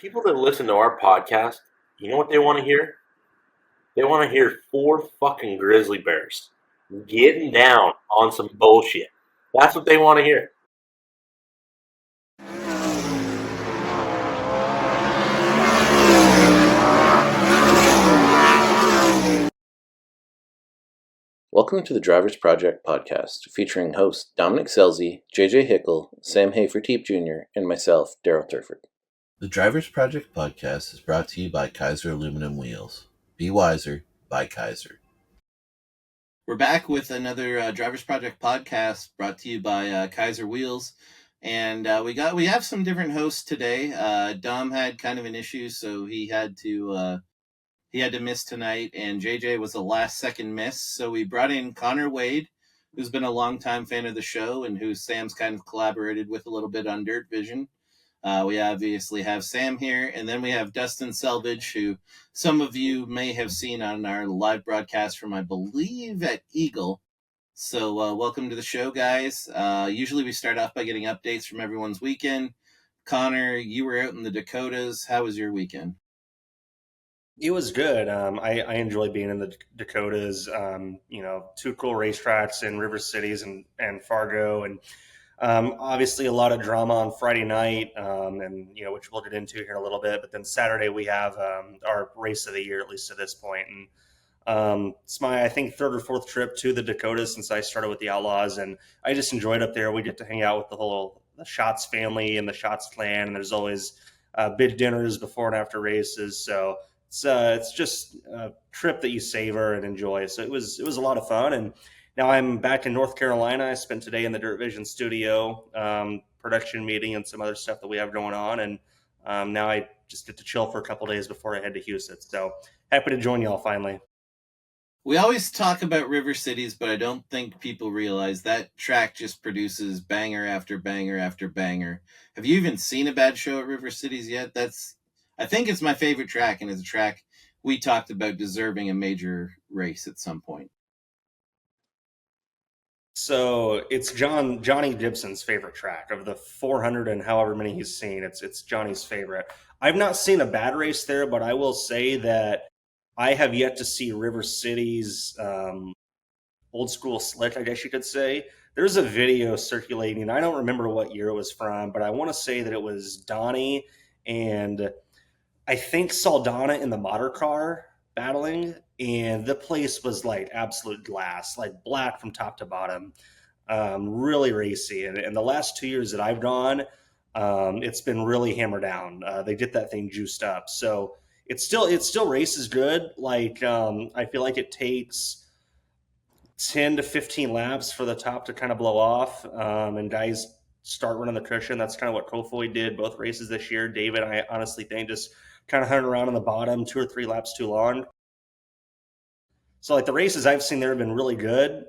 people that listen to our podcast, you know what they want to hear? They want to hear four fucking grizzly bears getting down on some bullshit. That's what they want to hear. Welcome to the Drivers Project podcast, featuring hosts Dominic Selzy, JJ Hickle, Sam Hafertepe Jr., and myself, Daryl Turford. The Drivers Project podcast is brought to you by Kaiser Aluminum Wheels. Be wiser, buy Kaiser. We're back with another Drivers Project podcast brought to you by Kaiser Wheels, and we have some different hosts today. Dom had kind of an issue, so he had to miss tonight, and JJ was a last-second miss. So we brought in Connor Wade, who's been a longtime fan of the show and who Sam's kind of collaborated with a little bit on Dirt Vision. We obviously have Sam here, and then we have Dustin Selvage, who some of you may have seen on our live broadcast from, I believe, at Eagle. So welcome to the show, guys. Usually we start off by getting updates from everyone's weekend. Connor, you were out in the Dakotas. How was your weekend? It was good. I enjoy being in the Dakotas. Two cool racetracks in River Cities and Fargo, and obviously a lot of drama on Friday night, which we'll get into here in a little bit. But then Saturday we have our race of the year, at least to this point. And it's my, I think, third or fourth trip to the Dakotas since I started with the Outlaws, and I just enjoyed up there. We get to hang out with the Schatz family and the Schatz clan, and there's always big dinners before and after races. So it's just a trip that you savor and enjoy. So it was a lot of fun. And now I'm back in North Carolina. I spent today in the Dirt Vision studio, production meeting and some other stuff that we have going on. And now I just get to chill for a couple days before I head to Houston. So happy to join y'all finally. We always talk about River Cities, but I don't think people realize that track just produces banger after banger after banger. Have you even seen a bad show at River Cities yet? I think it's my favorite track, and it's a track we talked about deserving a major race at some point. So it's Johnny Gibson's favorite track of the 400 and however many he's seen. It's Johnny's favorite. I've not seen a bad race there, but I will say that I have yet to see River City's old school slick, I guess you could say. There's a video circulating. I don't remember what year it was from, but I want to say that it was Donny and I think Saldana in the motor car battling, and the place was like absolute glass, like black from top to bottom, really racy. And the last 2 years that I've gone, it's been really hammered down. They get that thing juiced up, so it still races good. Like I feel like it takes 10 to 15 laps for the top to kind of blow off, and guys start running the cushion. That's kind of what Kofoid did both races this year. David, I honestly think, just kind of hung around on the bottom 2 or 3 laps too long. So like the races I've seen there have been really good.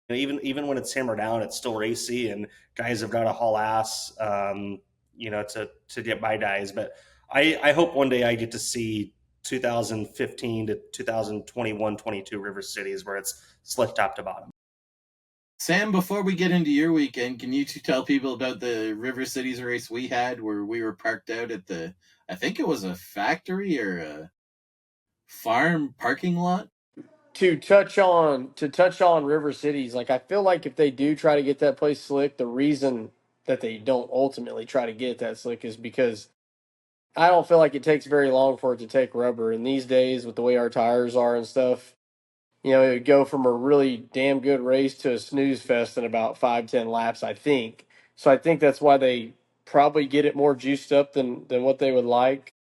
Even when it's hammered down, it's still racy, and guys have got to haul ass, to get by guys. But I hope one day I get to see 2015 to 2021-22 River Cities where it's slick top to bottom. Sam, before we get into your weekend, can you tell people about the River Cities race we had where we were parked out at I think it was a factory or a farm parking lot? To touch on River Cities, like I feel like if they do try to get that place slick, the reason that they don't ultimately try to get that slick is because I don't feel like it takes very long for it to take rubber. And these days, with the way our tires are and stuff, it would go from a really damn good race to a snooze fest in about 5-10 laps, I think. So I think that's why they probably get it more juiced up than what they would like.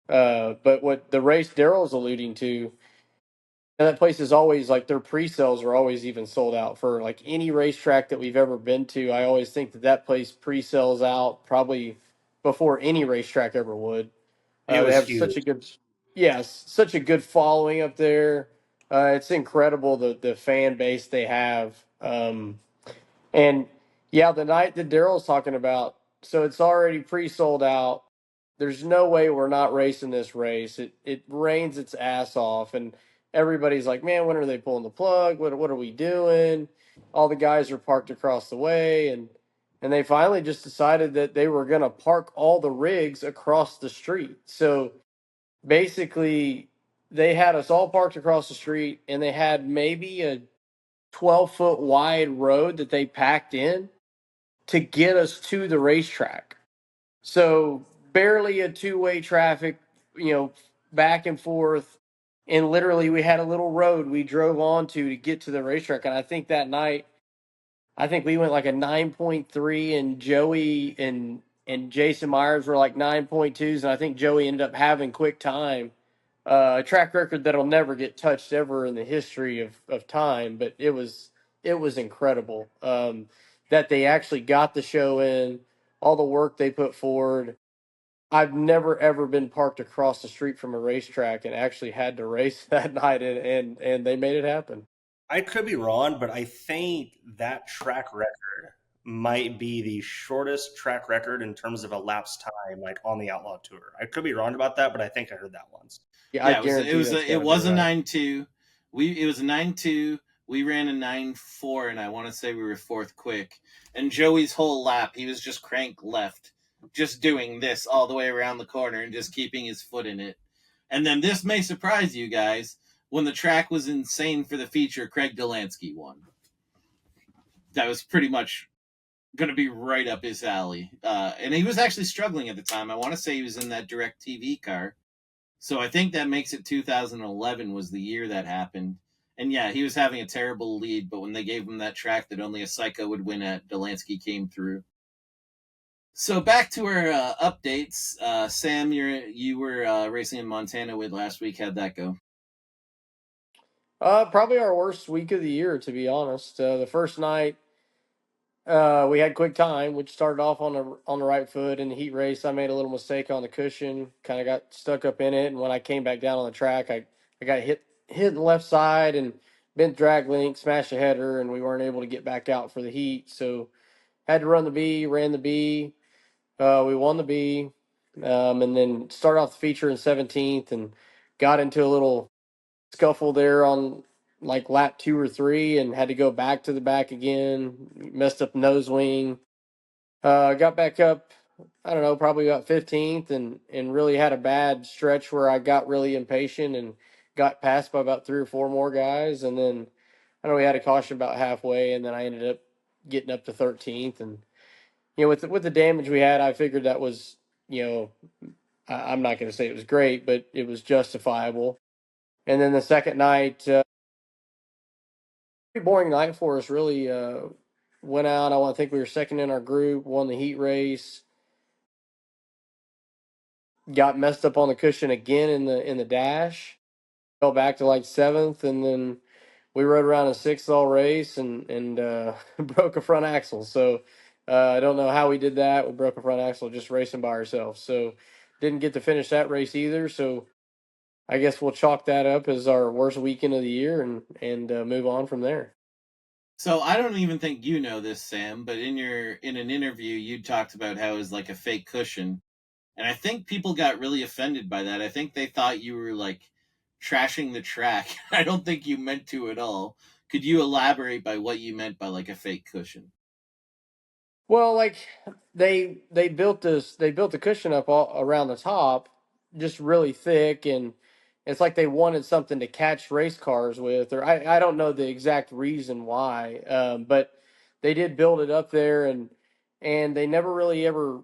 But what the race Daryl's alluding to, and that place is always like their pre-sales are always even sold out for like any racetrack that we've ever been to. I always think that place pre-sales out probably before any racetrack ever would. They have huge. such a good following up there. It's incredible the fan base they have. And yeah, the night that Daryl's talking about, so it's already pre-sold out. There's no way we're not racing this race. It rains its ass off, and everybody's like, "Man, when are they pulling the plug? What are we doing?" All the guys are parked across the way, and And they finally just decided that they were going to park all the rigs across the street. So basically, they had us all parked across the street, and they had maybe a 12-foot wide road that they packed in to get us to the racetrack. So barely a two-way traffic, back and forth. And literally, we had a little road we drove onto to get to the racetrack. And I think that night, I think we went like a 9.3, and Joey and Jason Myers were like 9.2s, and I think Joey ended up having quick time, a track record that'll never get touched ever in the history of time. But it was incredible, that they actually got the show in, all the work they put forward. I've never ever been parked across the street from a racetrack and actually had to race that night, and they made it happen. I could be wrong, but I think that track record might be the shortest track record in terms of elapsed time, like on the Outlaw Tour. I could be wrong about that, but I think I heard that once. Yeah, I Yeah, guarantee it was that's a, gotta it be was a right. 9.2. It was a 9.2. We ran a 9.4, and I want to say we were fourth quick. And Joey's whole lap, he was just crank left, just doing this all the way around the corner and just keeping his foot in it. And then this may surprise you guys. When the track was insane for the feature, Craig Delansky won. That was pretty much going to be right up his alley. And he was actually struggling at the time. I want to say he was in that direct TV car. So I think that makes it 2011 was the year that happened. And yeah, he was having a terrible lead, but when they gave him that track that only a psycho would win at, Delansky came through. So back to our updates. Sam, you were racing in Montana with last week. How'd that go? Probably our worst week of the year, to be honest. The first night, we had quick time, which started off on the right foot. In the heat race, I made a little mistake on the cushion, kind of got stuck up in it, and when I came back down on the track, I got hit in the left side and bent drag link, smashed a header, and we weren't able to get back out for the heat. So had to run the B, ran the B. We won the B, and then started off the feature in 17th and got into a little scuffle there on like lap 2 or 3 and had to go back to the back again. Messed up nose wing. Got back up, I don't know, probably about 15th, and really had a bad stretch where I got really impatient and got passed by about 3 or 4 more guys. And then I know we had a caution about halfway, and then I ended up getting up to 13th. And with the damage we had, I figured that was, I'm not going to say it was great, but it was justifiable. And then the second night, pretty boring night for us. Really, went out. I think we were second in our group. Won the heat race. Got messed up on the cushion again in the dash. Fell back to like seventh, and then we rode around a sixth all race and broke a front axle. So I don't know how we did that. We broke a front axle just racing by ourselves. So didn't get to finish that race either. So I guess we'll chalk that up as our worst weekend of the year and move on from there. So I don't even think you know this, Sam, but in an interview you talked about how it was like a fake cushion. And I think people got really offended by that. I think they thought you were like trashing the track. I don't think you meant to at all. Could you elaborate by what you meant by like a fake cushion? Well, like they built the cushion up all around the top, just really thick, and it's like they wanted something to catch race cars with, or I don't know the exact reason why, but they did build it up there, and they never really ever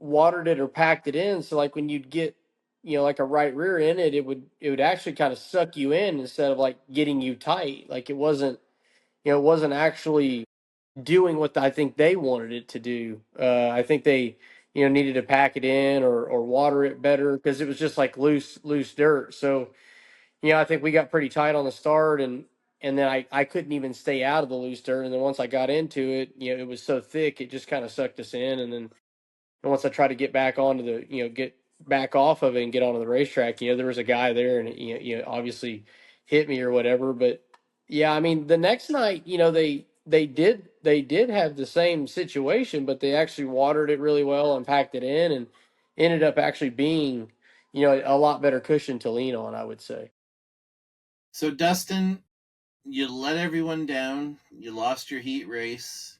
watered it or packed it in. So like when you'd get like a right rear in it, it would actually kind of suck you in instead of like getting you tight. Like it wasn't actually doing what I think they wanted it to do. I think they, needed to pack it in or water it better because it was just like loose dirt. So, I think we got pretty tight on the start and then I couldn't even stay out of the loose dirt. And then once I got into it, it was so thick, it just kind of sucked us in. And once I tried to get back onto get back off of it and get onto the racetrack, there was a guy there and, obviously hit me or whatever. But yeah, I mean, the next night, they did have the same situation, but they actually watered it really well and packed it in and ended up actually being, a lot better cushion to lean on, I would say. So Dustin, you let everyone down. You lost your heat race.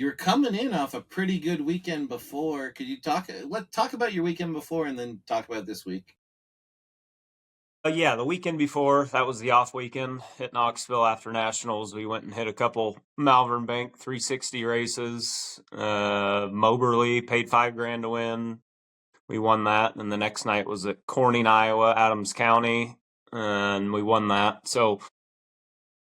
You're coming in off a pretty good weekend before. Could you talk about your weekend before and then talk about this week? Yeah, the weekend before, that was the off weekend at Knoxville after Nationals. We went and hit a couple Malvern Bank 360 races. Moberly paid $5,000 to win. We won that. And the next night was at Corning, Iowa, Adams County, and we won that. So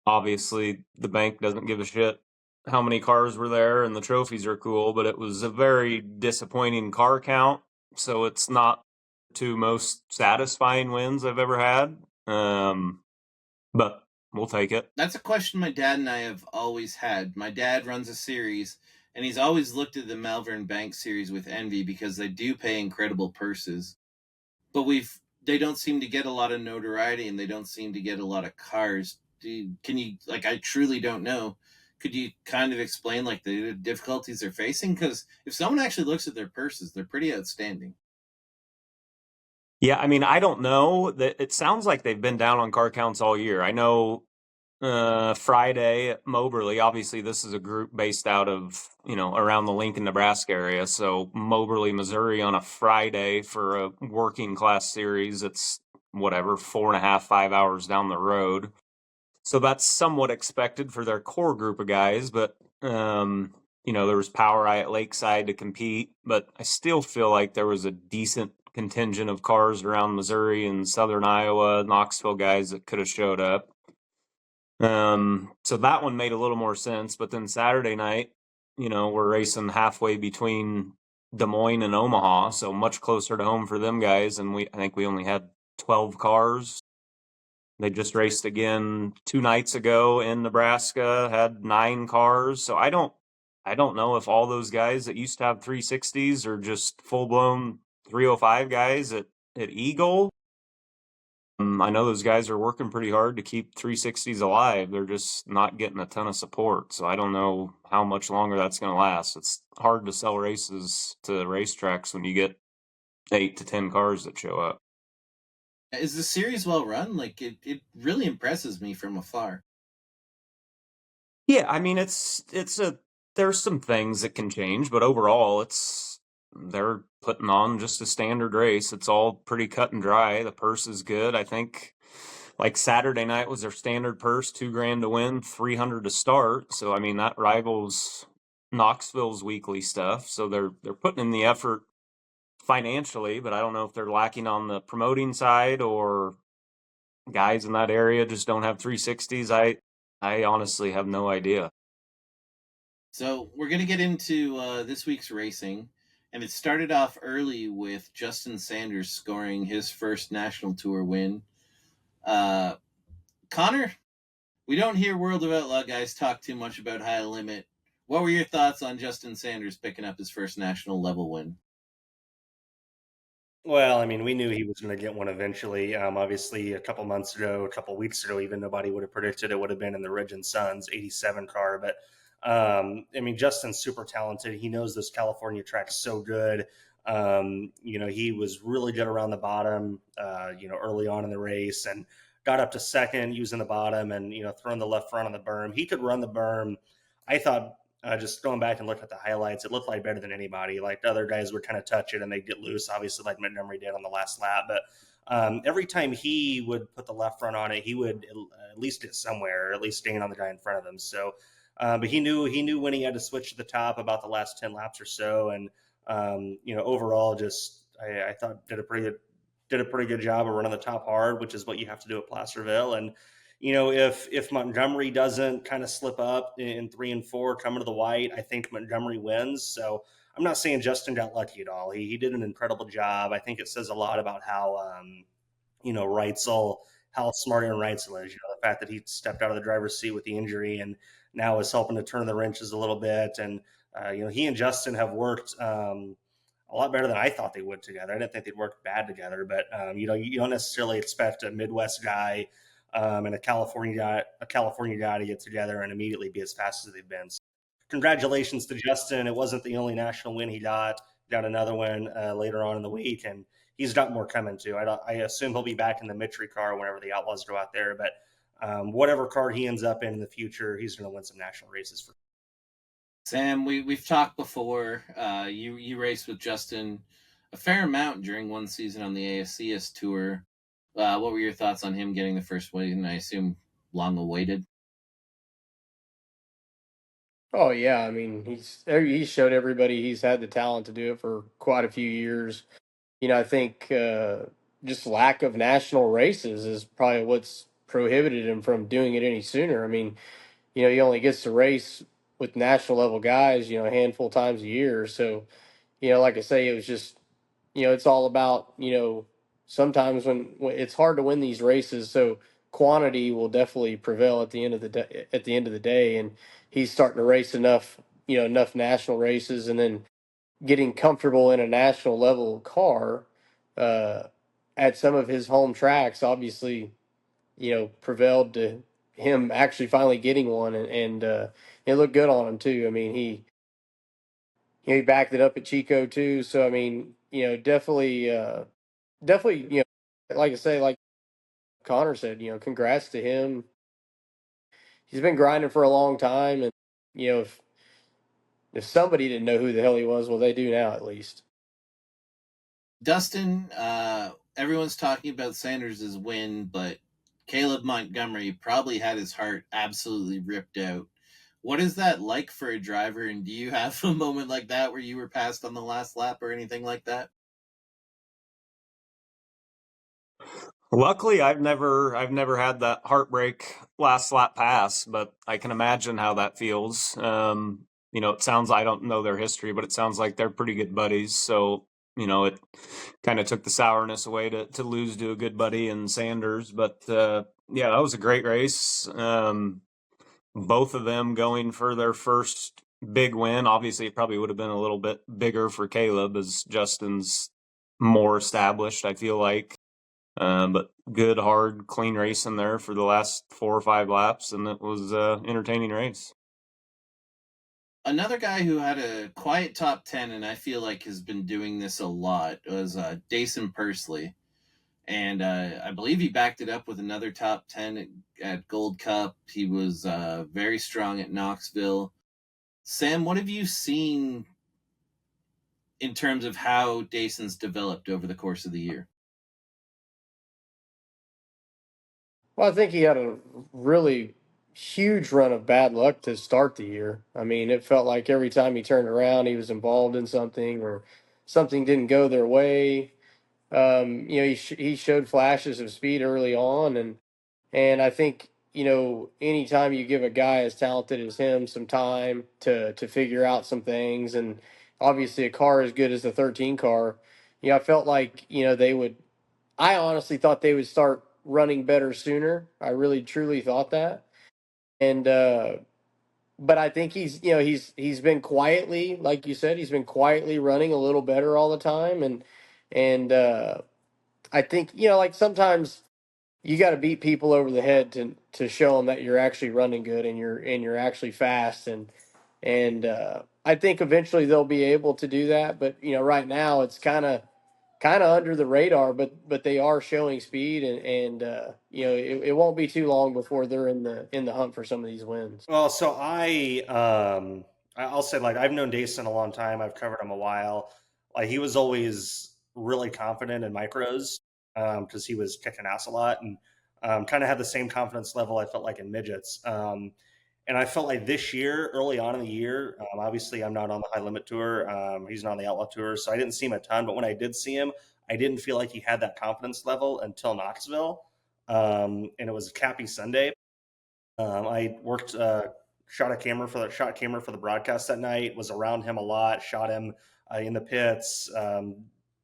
obviously the bank doesn't give a shit how many cars were there, and the trophies are cool, but it was a very disappointing car count. So it's not two most satisfying wins I've ever had. But we'll take it. That's a question my dad and I have always had. My dad runs a series, and he's always looked at the Malvern Bank series with envy because they do pay incredible purses. But they don't seem to get a lot of notoriety, and they don't seem to get a lot of cars. I truly don't know. Could you kind of explain like the difficulties they're facing? Because if someone actually looks at their purses, they're pretty outstanding. Yeah, I mean, I don't know. It sounds like they've been down on car counts all year. I know Friday at Moberly, obviously this is a group based out of, around the Lincoln, Nebraska area. So Moberly, Missouri on a Friday for a working class series, it's whatever, 4.5, 5 hours down the road. So that's somewhat expected for their core group of guys, but there was Power Eye at Lakeside to compete, but I still feel like there was a decent contingent of cars around Missouri and southern Iowa, Knoxville guys that could have showed up. So that one made a little more sense, but then Saturday night, we're racing halfway between Des Moines and Omaha, so much closer to home for them guys, and I think we only had 12 cars. They just raced again 2 nights ago in Nebraska, had 9 cars. So I don't know if all those guys that used to have 360s are just full-blown 305 guys at Eagle. I know those guys are working pretty hard to keep 360s alive. They're just not getting a ton of support. So I don't know how much longer that's going to last. It's hard to sell races to racetracks when you get 8 to 10 cars that show up. Is the series well run? Like it really impresses me from afar. Yeah, I mean there's some things that can change, but overall they're putting on just a standard race. It's all pretty cut and dry. The purse is good. I think like Saturday night was their standard purse, $2,000 to win, 300 to start. So I mean that rivals Knoxville's weekly stuff. So they're putting in the effort financially, but I don't know if they're lacking on the promoting side or guys in that area just don't have 360s. I honestly have no idea. So we're going to get into this week's racing, and it started off early with Justin Sanders scoring his first national tour win. Connor, we don't hear World of Outlaw guys talk too much about High Limit. What were your thoughts on Justin Sanders picking up his first national level win? Well, I mean, we knew he was going to get one eventually. Obviously, a couple weeks ago, even nobody would have predicted it would have been in the Ridge and Sons 87 car. But I mean, Justin's super talented. He knows this California track so good. He was really good around the bottom, early on in the race, and got up to second using the bottom and, throwing the left front on the berm. He could run the berm. I thought, just going back and looking at the highlights, it looked like better than anybody. Like the other guys would kind of touch it and they'd get loose, obviously, like Montgomery did on the last lap. But every time he would put the left front on it, he would at least get somewhere, or at least staying on the guy in front of him. So, but he knew when he had to switch to the top about the last 10 laps or so. And, overall, just I thought did a pretty good job of running the top hard, which is what you have to do at Placerville. And if Montgomery doesn't kind of slip up in 3 and 4 coming to the white, I think Montgomery wins. So I'm not saying Justin got lucky at all. He did an incredible job. I think it says a lot about how, Ritzel, how smart Aaron Ritzel is. The fact that he stepped out of the driver's seat with the injury and now is helping to turn the wrenches a little bit. And, he and Justin have worked a lot better than I thought they would together. I didn't think they'd work bad together, but, you don't necessarily expect a Midwest guy and a California guy to get together and immediately be as fast as they've been. So congratulations to Justin. It wasn't the only national win he got another one later on in the week, and he's got more coming too. I assume he'll be back in the Mitri car whenever the Outlaws go out there, but whatever car he ends up in the future, he's going to win some national races for. Sam, we've talked before. You raced with Justin a fair amount during one season on the ASCS tour. What were your thoughts on him getting the first win? I assume long awaited. Oh yeah, I mean he showed everybody he's had the talent to do it for quite a few years. I think just lack of national races is probably what's prohibited him from doing it any sooner. I mean, he only gets to race with national level guys, a handful of times a year. So, like I say, it was just, it's all about, sometimes when it's hard to win these races. So quantity will definitely prevail at the end of the day, and he's starting to race enough, enough national races, and then getting comfortable in a national level car uh, at some of his home tracks, obviously, prevailed to him actually finally getting one, and it looked good on him too. I mean, he backed it up at Chico too. So I mean, definitely, like I say, like Connor said, congrats to him. He's been grinding for a long time, and if somebody didn't know who the hell he was, well, they do now at least. Dustin, everyone's talking about Sanders' win, but Caleb Montgomery probably had his heart absolutely ripped out. What is that like for a driver? And do you have a moment like that where you were passed on the last lap or anything like that? Luckily, I've never had that heartbreak last lap pass, but I can imagine how that feels. It sounds, I don't know their history, but it sounds like they're pretty good buddies. So, it kind of took the sourness away to lose to a good buddy in Sanders. But yeah, that was a great race. Both of them going for their first big win. Obviously, it probably would have been a little bit bigger for Caleb as Justin's more established, I feel like. But good, hard, clean racing there for the last 4 or 5 laps, and it was an entertaining race. Another guy who had a quiet top 10 and I feel like has been doing this a lot was Dason Pursley. And I believe he backed it up with another top 10 at Gold Cup. He was very strong at Knoxville. Sam, what have you seen in terms of how Dason's developed over the course of the year? Well, I think he had a really huge run of bad luck to start the year. I mean, it felt like every time he turned around, he was involved in something, or something didn't go their way. He showed flashes of speed early on, and I think, anytime you give a guy as talented as him some time to figure out some things, and obviously a car as good as the 13 car, I felt like, they would. I honestly thought they would start running better sooner. I really truly thought that. And but I think he's been quietly, like you said, he's been quietly running a little better all the time, and I think, like sometimes you got to beat people over the head to show them that you're actually running good, and you're actually fast, and I think eventually they'll be able to do that. But right now it's kind of under the radar, but they are showing speed, and it won't be too long before they're in the hunt for some of these wins. Well, so I'll say, like, I've known Dason a long time. I've covered him a while. Like, he was always really confident in micros because he was kicking ass a lot, and kind of had the same confidence level I felt like in midgets. And I felt like this year, early on in the year, obviously I'm not on the high limit tour. He's not on the outlaw tour, so I didn't see him a ton. But when I did see him, I didn't feel like he had that confidence level until Knoxville, and it was Cappy Sunday. I worked, shot camera for the broadcast that night. Was around him a lot. Shot him in the pits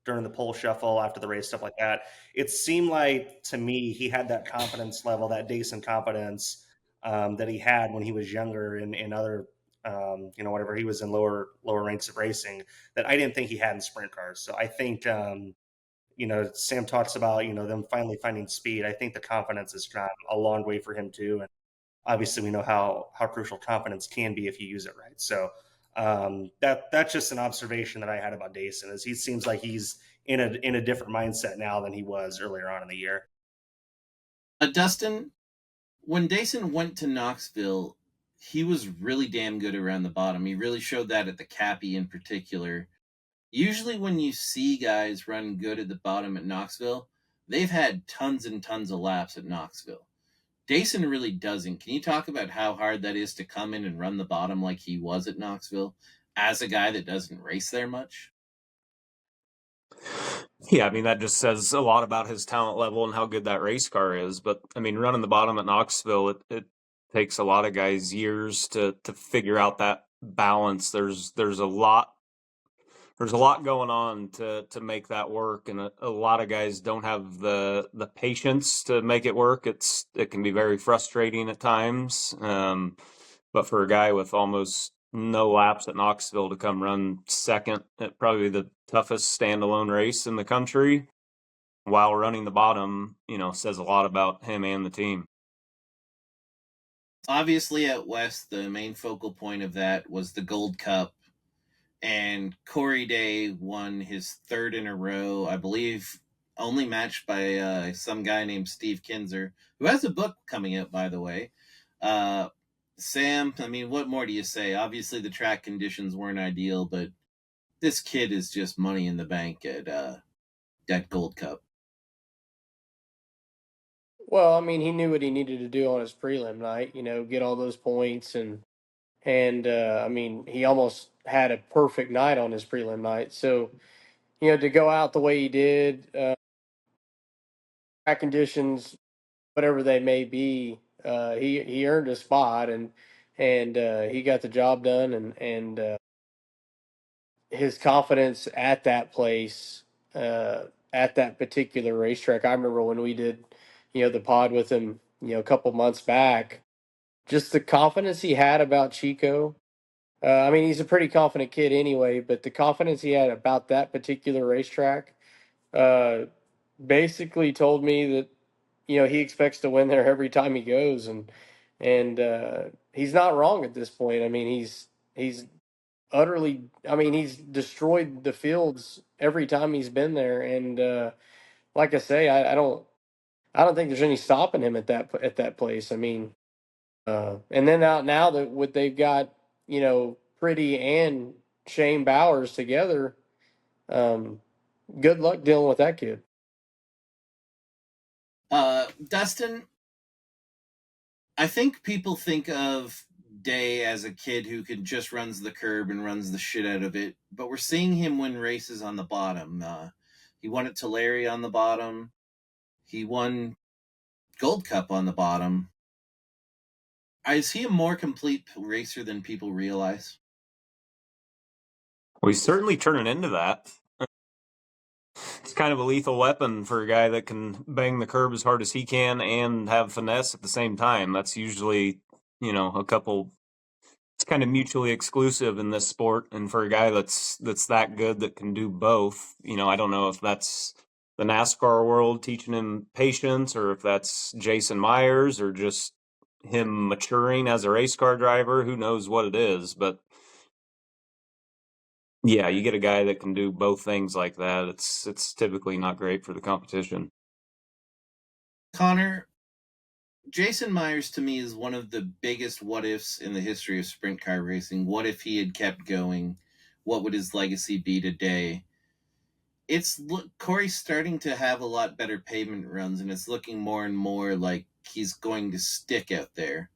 during the pole shuffle after the race, stuff like that. It seemed like to me he had that confidence level, that decent confidence that he had when he was younger in other. Whatever he was in lower ranks of racing, that I didn't think he had in sprint cars. So I think Sam talks about them finally finding speed. I think the confidence has gone a long way for him too, and obviously we know how crucial confidence can be if you use it right. So that's just an observation that I had about Dason, is he seems like he's in a different mindset now than he was earlier on in the year. Dustin, when Dason went to Knoxville, he was really damn good around the bottom. He really showed that at the Cappy in particular. Usually when you see guys run good at the bottom at Knoxville, they've had tons and tons of laps at Knoxville. Dason really doesn't. Can you talk about how hard that is to come in and run the bottom like he was at Knoxville as a guy that doesn't race there much? Yeah, I mean, that just says a lot about his talent level and how good that race car is. But, I mean, running the bottom at Knoxville, it takes a lot of guys years to figure out that balance. There's a lot going on to make that work, and a lot of guys don't have the patience to make it work. It can be very frustrating at times. But for a guy with almost no laps at Knoxville to come run second at probably the toughest standalone race in the country while running the bottom, says a lot about him and the team. Obviously at West, the main focal point of that was the Gold Cup, and Corey Day won his third in a row, I believe, only matched by some guy named Steve Kinzer, who has a book coming out, by the way. Sam, I mean, what more do you say? Obviously, the track conditions weren't ideal, but this kid is just money in the bank at that Gold Cup. Well, I mean, he knew what he needed to do on his prelim night, get all those points, and I mean, he almost had a perfect night on his prelim night. So, to go out the way he did, track conditions, whatever they may be, he earned a spot, and he got the job done, and his confidence at that place, at that particular racetrack. I remember when we did, the pod with him, a couple months back, just the confidence he had about Chico. I mean, he's a pretty confident kid anyway, but the confidence he had about that particular racetrack, uh, basically told me that, he expects to win there every time he goes, and he's not wrong at this point. I mean, he's utterly. I mean, he's destroyed the fields every time he's been there, and like I say, I don't think there's any stopping him at that place. I mean, and then out now that what they've got, Pretty and Shane Bowers together, um, good luck dealing with that kid. Dustin, I think people think of Day as a kid who can just runs the curb and runs the shit out of it, but we're seeing him win races on the bottom. He won at Tulare on the bottom. He won Gold Cup on the bottom. Is he a more complete racer than people realize? Well, he's certainly turning into that. It's kind of a lethal weapon for a guy that can bang the curb as hard as he can and have finesse at the same time. That's usually, a couple. It's kind of mutually exclusive in this sport, and for a guy that's that good that can do both, I don't know if that's the NASCAR world teaching him patience, or if that's Jason Myers, or just him maturing as a race car driver. Who knows what it is, but yeah, you get a guy that can do both things like that. It's typically not great for the competition. Connor, Jason Myers to me is one of the biggest what ifs in the history of sprint car racing. What if he had kept going? What would his legacy be today? Corey's starting to have a lot better pavement runs, and it's looking more and more like he's going to stick out there.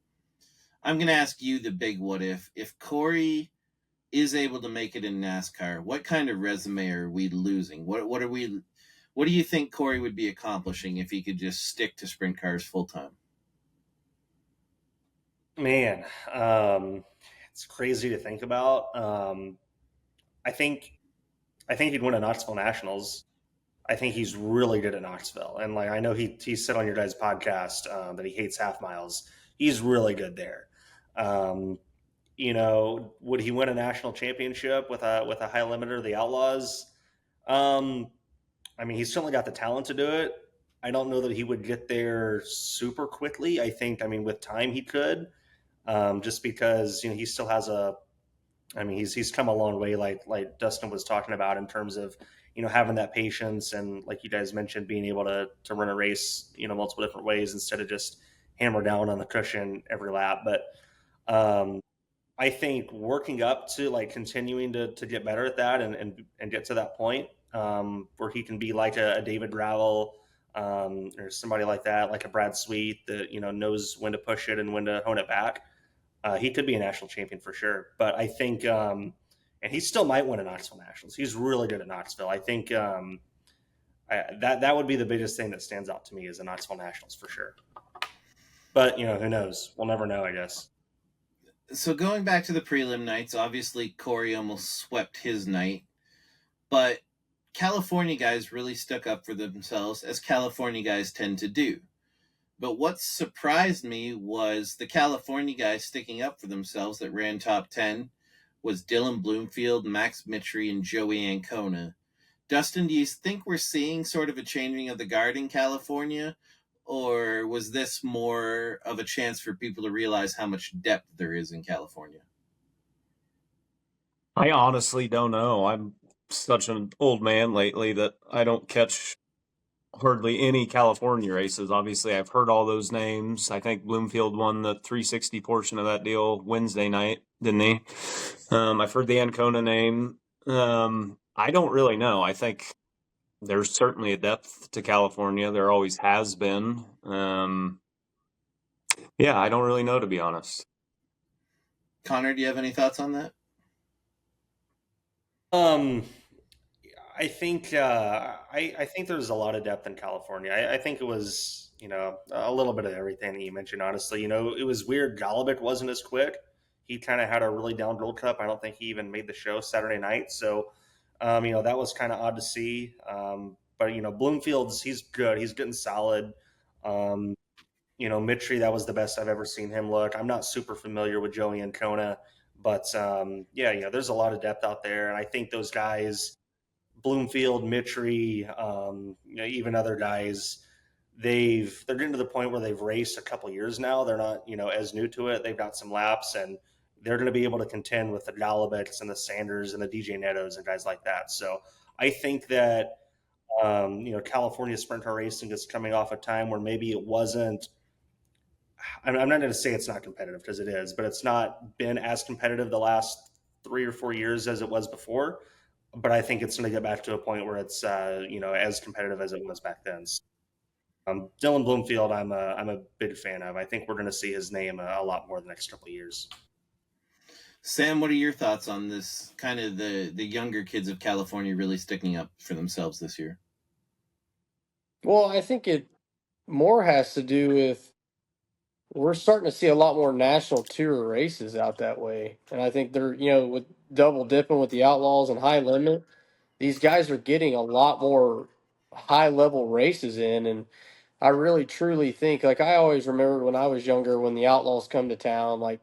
I'm going to ask you the big what if. If Corey is able to make it in NASCAR, what kind of resume are we losing? What do you think Corey would be accomplishing if he could just stick to sprint cars full time? Man, it's crazy to think about. I think he'd win a Knoxville Nationals. I think he's really good at Knoxville, and I know he said on your guys' podcast that he hates half miles. He's really good there. Would he win a national championship with a high limiter, the Outlaws? I mean, he's certainly got the talent to do it. I don't know that he would get there super quickly. I think, with time he could, just because he still has he's come a long way, like Dustin was talking about, in terms of having that patience, and like you guys mentioned, being able to run a race multiple different ways instead of just hammer down on the cushion every lap. But I think working up to like continuing to get better at that and get to that point where he can be like a David Gravel or somebody like that, like a Brad Sweet that knows when to push it and when to hone it back. He could be a national champion for sure. But I think, and he still might win a Knoxville Nationals. He's really good at Knoxville. I think that would be the biggest thing that stands out to me is the Knoxville Nationals for sure. But who knows? We'll never know, I guess. So going back to the prelim nights, obviously Corey almost swept his night, but California guys really stuck up for themselves, as California guys tend to do. But what surprised me was the California guys sticking up for themselves that ran top 10 was Dylan Bloomfield, Max Mitri, and Joey Ancona. Dustin, do you think we're seeing sort of a changing of the guard in California? Or was this more of a chance for people to realize how much depth there is in California? I honestly don't know. I'm such an old man lately that I don't catch hardly any California races. Obviously, I've heard all those names. I think Bloomfield won the 360 portion of that deal Wednesday night, didn't he? I've heard the Ancona name. I don't really know. I think there's certainly a depth to California. There always has been. Yeah, I don't really know, to be honest. Connor, do you have any thoughts on that? I think I think there's a lot of depth in California. I think it was a little bit of everything that you mentioned. Honestly, it was weird. Golubic wasn't as quick. He kind of had a really down Gold Cup. I don't think he even made the show Saturday night. So that was kind of odd to see. But Bloomfield's he's good. He's getting solid. Mitri, that was the best I've ever seen him look. I'm not super familiar with Joey Ancona, but there's a lot of depth out there, and I think those guys, Bloomfield, Mitri, even other guys, they're getting to the point where they've raced a couple years now. They're not as new to it. They've got some laps, and they're going to be able to contend with the Golubics and the Sanders and the DJ Nettos and guys like that. So I think that California sprint car racing is coming off a time where maybe it wasn't. I'm not going to say it's not competitive because it is, but it's not been as competitive the last 3 or 4 years as it was before. But I think it's going to get back to a point where it's as competitive as it was back then. So, Dylan Bloomfield, I'm a big fan of. I think we're going to see his name a lot more the next couple of years. Sam, what are your thoughts on this? Kind of the younger kids of California really sticking up for themselves this year. Well, I think it more has to do with we're starting to see a lot more national tour races out that way. And I think they're, with double dipping with the Outlaws and High Limit, these guys are getting a lot more high level races in. And I really truly think, like, I always remember when I was younger, when the Outlaws come to town, like,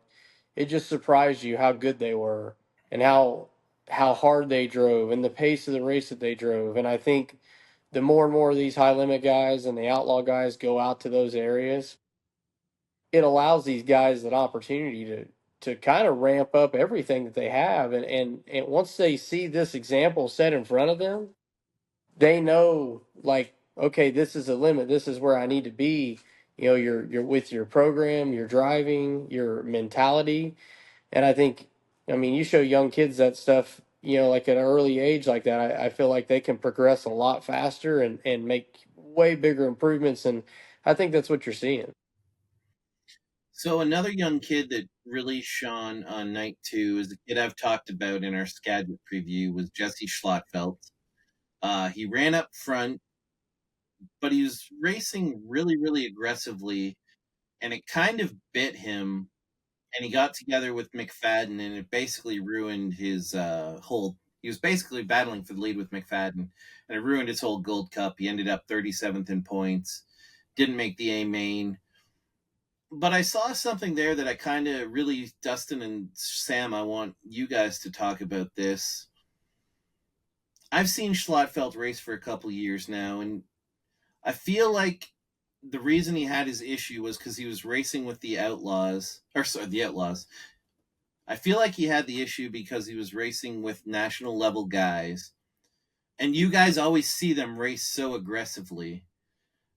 it just surprised you how good they were and how hard they drove and the pace of the race that they drove. And I think the more and more of these high limit guys and the outlaw guys go out to those areas, it allows these guys an opportunity to kind of ramp up everything that they have. And once they see this example set in front of them, they know, like, okay, this is a limit. This is where I need to be. You're with your program, your driving, your mentality. And I think, I mean, you show young kids that stuff, like at an early age like that, I feel like they can progress a lot faster and make way bigger improvements. And I think that's what you're seeing. So another young kid that really shone on night 2 is the kid I've talked about in our Skagit preview was Jesse Schlotfeld. He ran up front, but he was racing really, really aggressively, and it kind of bit him. And he got together with McFadden, and it basically ruined his whole. He was basically battling for the lead with McFadden, and it ruined his whole Gold Cup. He ended up 37th in points, didn't make the A main. But I saw something there that I kind of really, Dustin and Sam, I want you guys to talk about this. I've seen Schlotfeld race for a couple years now, and I feel like the reason he had his issue was because he was racing with the Outlaws. I feel like he had the issue because he was racing with national level guys. And you guys always see them race so aggressively.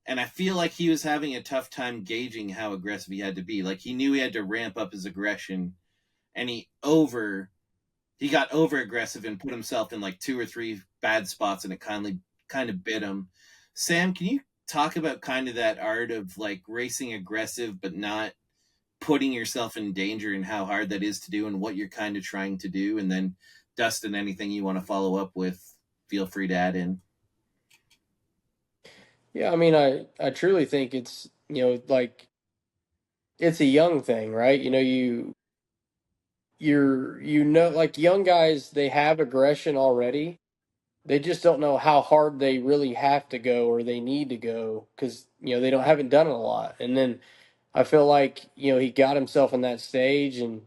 And I feel like he was having a tough time gauging how aggressive he had to be. Like, he knew he had to ramp up his aggression, and he got over aggressive and put himself in like 2 or 3 bad spots, and it kind of bit him. Sam, can you talk about kind of that art of like racing aggressive but not putting yourself in danger, and how hard that is to do, and what you're kind of trying to do? And then Dustin, anything you want to follow up with, feel free to add in. Yeah, I mean, I truly think it's, like, it's a young thing, right? Like, young guys, they have aggression already. They just don't know how hard they really have to go or they need to go because, they haven't done it a lot. And then I feel like, he got himself in that stage and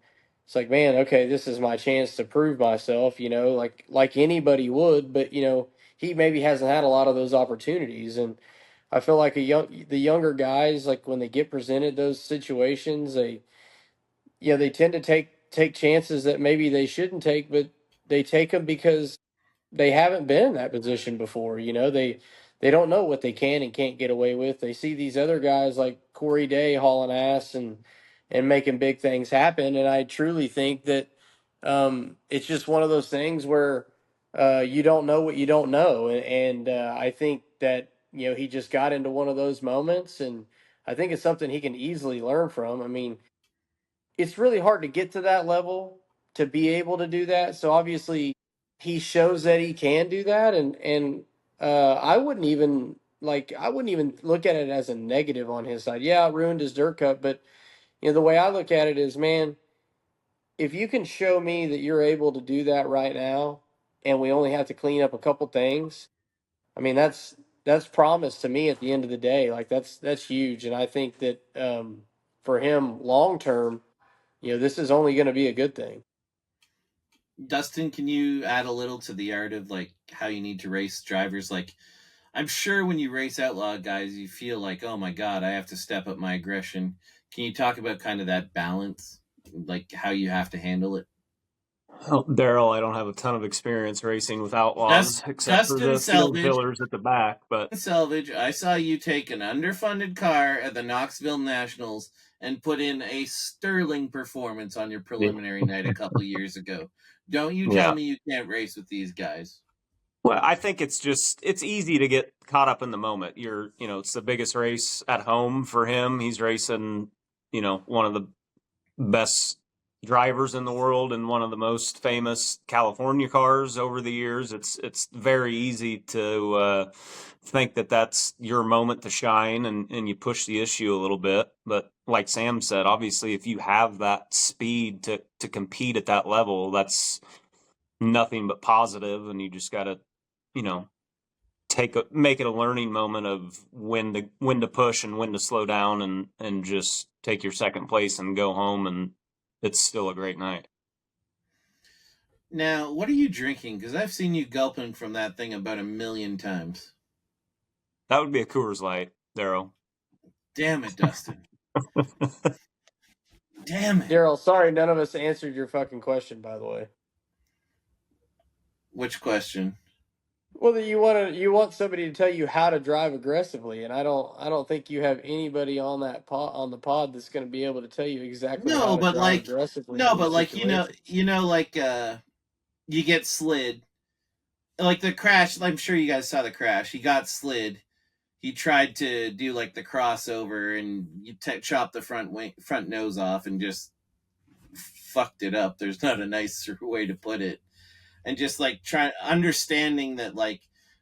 it's like, man, okay, this is my chance to prove myself, like anybody would, but he maybe hasn't had a lot of those opportunities. And I feel like the younger guys, like when they get presented those situations, they tend to take chances that maybe they shouldn't take, but they take them because they haven't been in that position before. They don't know what they can and can't get away with. They see these other guys like Corey Day hauling ass and making big things happen. And I truly think that it's just one of those things where you don't know what you don't know. And I think that he just got into one of those moments, and I think it's something he can easily learn from. I mean, it's really hard to get to that level to be able to do that. So obviously he shows that he can do that, and I wouldn't even look at it as a negative on his side. Yeah, it ruined his dirt cup, but the way I look at it is, man, if you can show me that you're able to do that right now and we only have to clean up a couple things, I mean that's promise to me at the end of the day. Like that's huge, and I think that for him long term, this is only going to be a good thing. Dustin, can you add a little to the art of like how you need to race drivers? Like, I'm sure when you race outlaw guys, you feel like, oh my God, I have to step up my aggression. Can you talk about kind of that balance, like how you have to handle it? Well, Daryl, I don't have a ton of experience racing with Outlaws except for Dustin the field Selvage, fillers at the back, but Selvage, I saw you take an underfunded car at the Knoxville Nationals and put in a sterling performance on your preliminary night a couple years ago. Don't you tell yeah. me you can't race with these guys. Well, I think it's easy to get caught up in the moment. It's the biggest race at home for him. He's racing, one of the best drivers in the world and one of the most famous California cars over the years. It's very easy to think that that's your moment to shine, and you push the issue a little bit. But like Sam said, obviously, if you have that speed to compete at that level, that's nothing but positive, and you just got to, you know, make it a learning moment of when to push and when to slow down, and just take your second place and go home, and it's still a great night. Now, what are you drinking? Because I've seen you gulping from that thing about 1,000,000 times. That would be a Coors Light, Daryl. Damn it, Dustin. Damn it. Daryl, sorry, none of us answered your fucking question, by the way. Which question? Well, you want somebody to tell you how to drive aggressively, and I don't think you have anybody on the pod that's going to be able to tell you exactly how to drive aggressively. No, but like like you get slid, like the crash. I'm sure you guys saw the crash. He got slid. He tried to do like the crossover, and you chop the front nose off, and just fucked it up. There's not a nicer way to put it. And just like understanding that like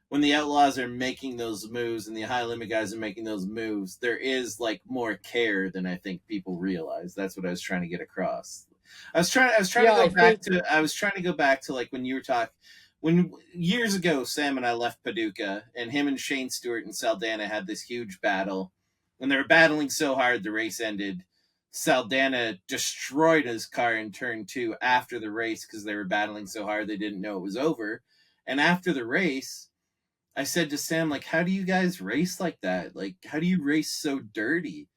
when the Outlaws are making those moves and the high limit guys are making those moves, there is like more care than I think people realize. That's what I was trying to get across. I was trying to go back to like when you were talking, when years ago Sam and I left Paducah, and him and Shane Stewart and Saldana had this huge battle, and they were battling so hard the race ended. Saldana destroyed his car in turn 2 after the race because they were battling so hard they didn't know it was over. And after the race, I said to Sam, like, how do you guys race like that? Like, how do you race so dirty?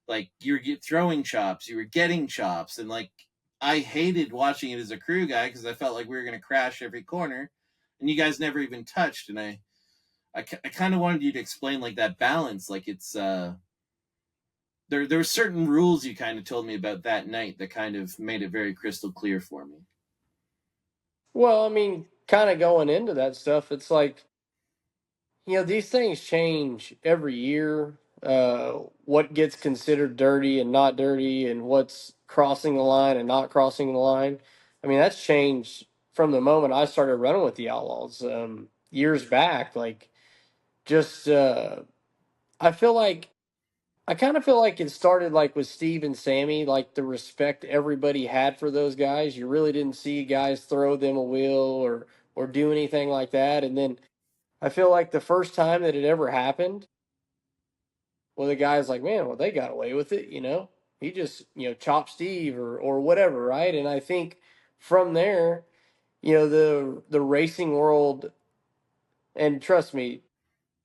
Like, you're throwing chops, you were getting chops, and like, I hated watching it as a crew guy because I felt like we were going to crash every corner, and you guys never even touched. And I I kind of wanted you to explain like that balance. Like it's there were certain rules you kind of told me about that night that kind of made it very crystal clear for me. Well, I mean, kind of going into that stuff, it's like, these things change every year. What gets considered dirty and not dirty, and what's crossing the line and not crossing the line. I mean, that's changed from the moment I started running with the Outlaws years back. Like, just I feel like I kind of feel like it started like with Steve and Sammy, like the respect everybody had for those guys. You really didn't see guys throw them a wheel or do anything like that. And then I feel like the first time that it ever happened, well, the guy's like, man, well, they got away with it, He just, chopped Steve or whatever, right? And I think from there, the racing world, and trust me,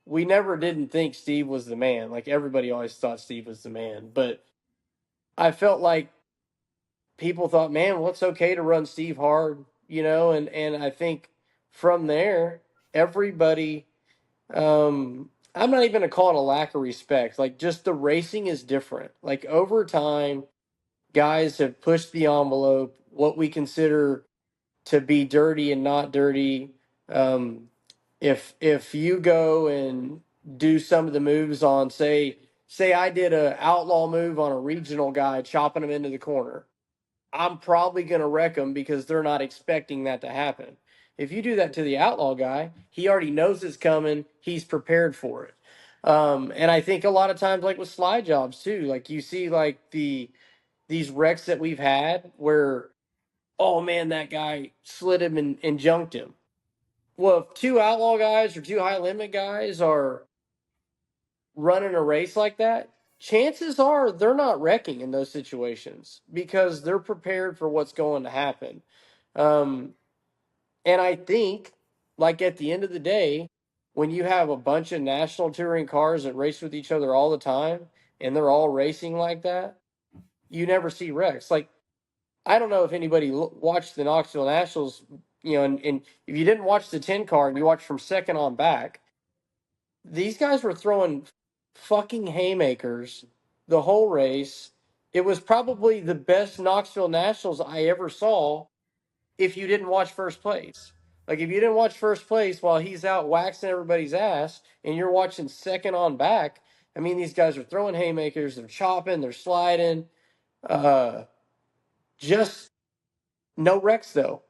we never didn't think Steve was the man. Like everybody always thought Steve was the man, but I felt like people thought, man, well, it's okay to run Steve hard, and I think from there, everybody, I'm not even gonna call it a lack of respect. Like just the racing is different. Like over time, guys have pushed the envelope, what we consider to be dirty and not dirty. Um, if you go and do some of the moves on, say I did a outlaw move on a regional guy, chopping him into the corner, I'm probably going to wreck them because they're not expecting that to happen. If you do that to the outlaw guy, he already knows it's coming. He's prepared for it. And I think a lot of times, like with slide jobs too, like you see like these wrecks that we've had where, oh man, that guy slid him and junked him. Well, if two outlaw guys or two high limit guys are running a race like that, chances are they're not wrecking in those situations because they're prepared for what's going to happen. Um, and I think, like at the end of the day, when you have a bunch of national touring cars that race with each other all the time and they're all racing like that, you never see wrecks. Like, I don't know if anybody watched the Knoxville Nationals, and if you didn't watch the 10 car and you watched from second on back, these guys were throwing fucking haymakers the whole race. It was probably the best Knoxville Nationals I ever saw if you didn't watch first place. Like, if you didn't watch first place while he's out waxing everybody's ass and you're watching second on back, I mean, these guys are throwing haymakers, they're chopping, they're sliding. Just no wrecks, though.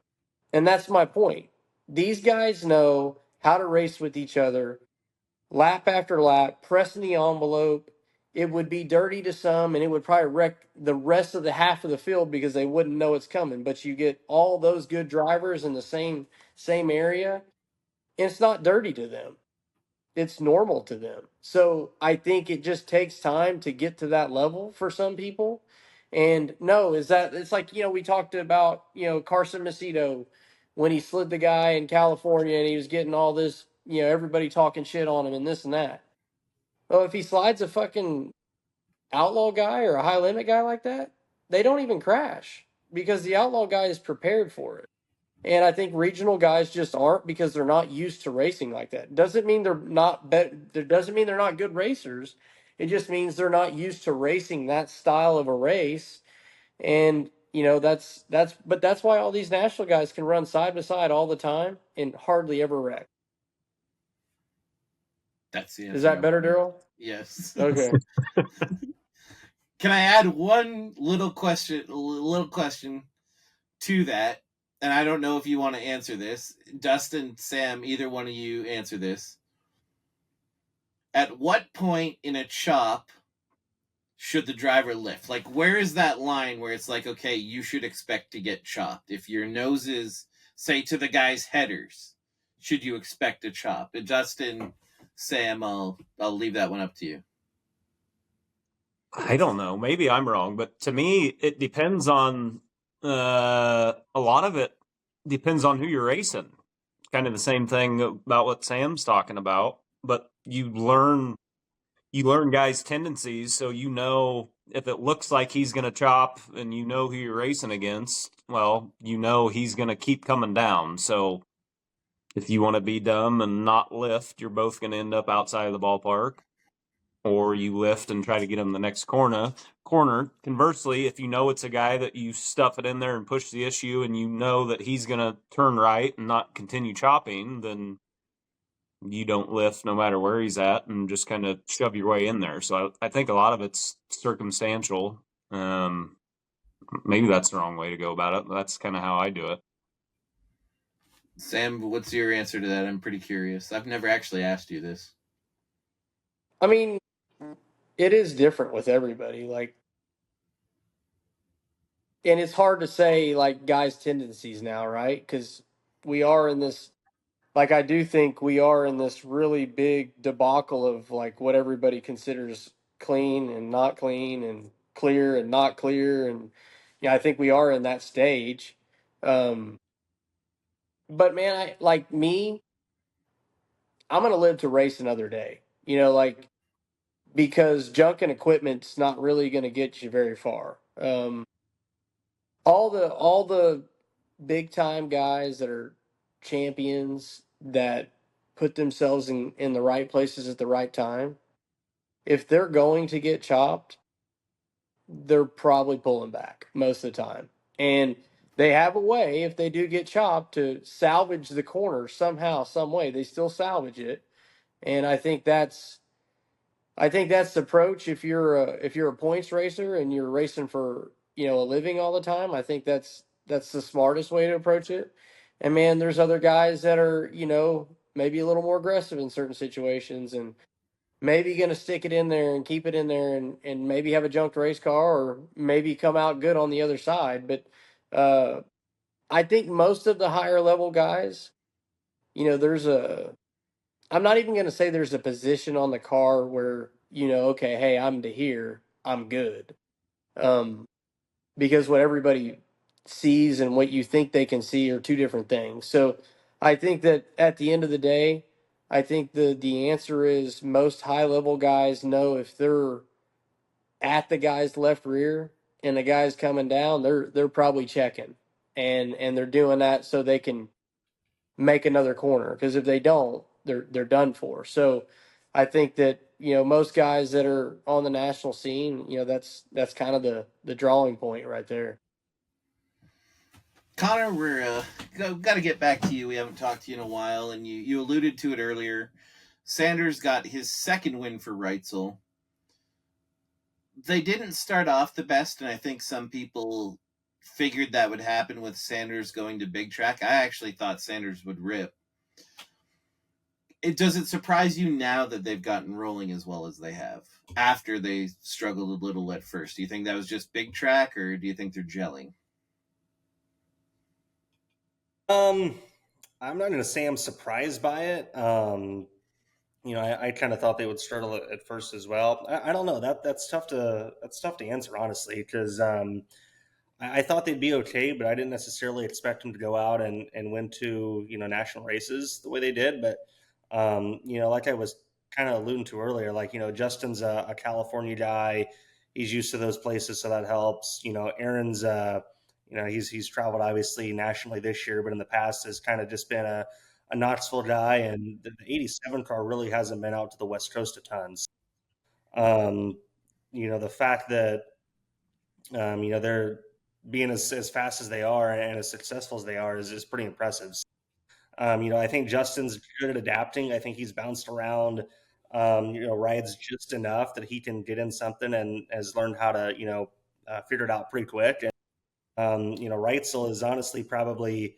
And that's my point. These guys know how to race with each other lap after lap, pressing the envelope. It would be dirty to some, and it would probably wreck the rest of the half of the field because they wouldn't know it's coming. But you get all those good drivers in the same area, and it's not dirty to them. It's normal to them. So I think it just takes time to get to that level for some people. And no, is that it's like, we talked about, Carson Macedo when he slid the guy in California and he was getting all this, everybody talking shit on him and this and that. Well, if he slides a fucking outlaw guy or a high limit guy like that, they don't even crash because the outlaw guy is prepared for it. And I think regional guys just aren't because they're not used to racing like that. Doesn't mean they're not doesn't mean they're not good racers. It just means they're not used to racing that style of a race. And that's why all these national guys can run side by side all the time and hardly ever wreck. That's the answer. Is that better, Daryl? Yes. Okay. Can I add one little question to that? And I don't know if you want to answer this. Dustin, Sam, either one of you answer this. At what point in a chop should the driver lift? Like, where is that line where it's like, okay, you should expect to get chopped? If your nose is, say, to the guy's headers, should you expect a chop? And Dustin, Sam, I'll leave that one up to you. I don't know. Maybe I'm wrong, but to me, it depends on a lot of it depends on who you're racing. Kind of the same thing about what Sam's talking about, but you learn guys' tendencies, so if it looks like he's going to chop and you know who you're racing against, well, he's going to keep coming down. So If you want to be dumb and not lift, you're both going to end up outside of the ballpark. Or you lift and try to get him the next corner. Conversely, if you know it's a guy that you stuff it in there and push the issue and you know that he's going to turn right and not continue chopping, then you don't lift no matter where he's at and just kind of shove your way in there. So I think a lot of it's circumstantial. Maybe that's the wrong way to go about it, but that's kind of how I do it. Sam, what's your answer to that? I'm pretty curious. I've never actually asked you this. I mean, it is different with everybody. Like, and it's hard to say like guys' tendencies now, right? Because we are in this. Like, I do think we are in this really big debacle of like what everybody considers clean and not clean, and clear and not clear, and yeah, I think we are in that stage. Um, but man, I like me. I'm gonna live to race another day. Like, because junk and equipment's not really gonna get you very far. All the big time guys that are champions that put themselves in the right places at the right time, if they're going to get chopped, they're probably pulling back most of the time. And they have a way, if they do get chopped, to salvage the corner somehow, some way. They still salvage it. And I think that's the approach if you're a points racer and you're racing for, a living all the time. I think that's the smartest way to approach it. And man, there's other guys that are, maybe a little more aggressive in certain situations and maybe going to stick it in there and keep it in there and maybe have a junked race car or maybe come out good on the other side. But I think most of the higher level guys, there's a I'm not even going to say there's a position on the car where, okay, hey, I'm to here, I'm good. Um, because what everybody sees and what you think they can see are two different things. So I think that at the end of the day, I think the answer is most high level guys know if they're at the guy's left rear and the guy's coming down, they're probably checking. And they're doing that so they can make another corner, because if they don't, they're done for. So I think that most guys that are on the national scene, that's kind of the drawing point right there. Connor, we're got to get back to you. We haven't talked to you in a while, and you alluded to it earlier. Sanders got his second win for Ritzel. They didn't start off the best, and I think some people figured that would happen with Sanders going to big track. I actually thought Sanders would rip. Does it surprise you now that they've gotten rolling as well as they have after they struggled a little at first? Do you think that was just big track, or do you think they're gelling? I'm not going to say I'm surprised by it. I kind of thought they would struggle at first as well. I don't know. That's tough to answer honestly, because I thought they'd be okay, but I didn't necessarily expect them to go out and win two national races the way they did. But like I was kind of alluding to earlier, like Justin's a California guy. He's used to those places, so that helps. Aaron's he's traveled obviously nationally this year, but in the past has kind of just been a Knoxville guy, and the 87 car really hasn't been out to the West Coast a ton. The fact that they're being as fast as they are and as successful as they are is pretty impressive. I think Justin's good at adapting. I think he's bounced around, rides just enough that he can get in something and has learned how to, figure it out pretty quick. And, Ritzel is honestly probably,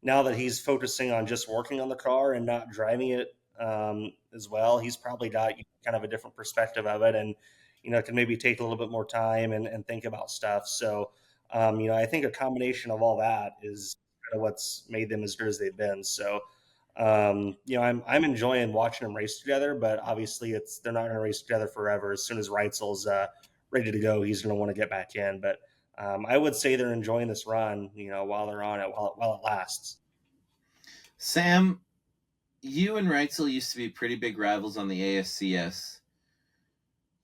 now that he's focusing on just working on the car and not driving it as well, he's probably got kind of a different perspective of it, and can maybe take a little bit more time and think about stuff. So I think a combination of all that is kind of what's made them as good as they've been. So I'm enjoying watching them race together, but obviously they're not going to race together forever. As soon as Reitzel's ready to go, he's going to want to get back in. But I would say they're enjoying this run, while they're on it, while it lasts. Sam, you and Ritzel used to be pretty big rivals on the ASCS.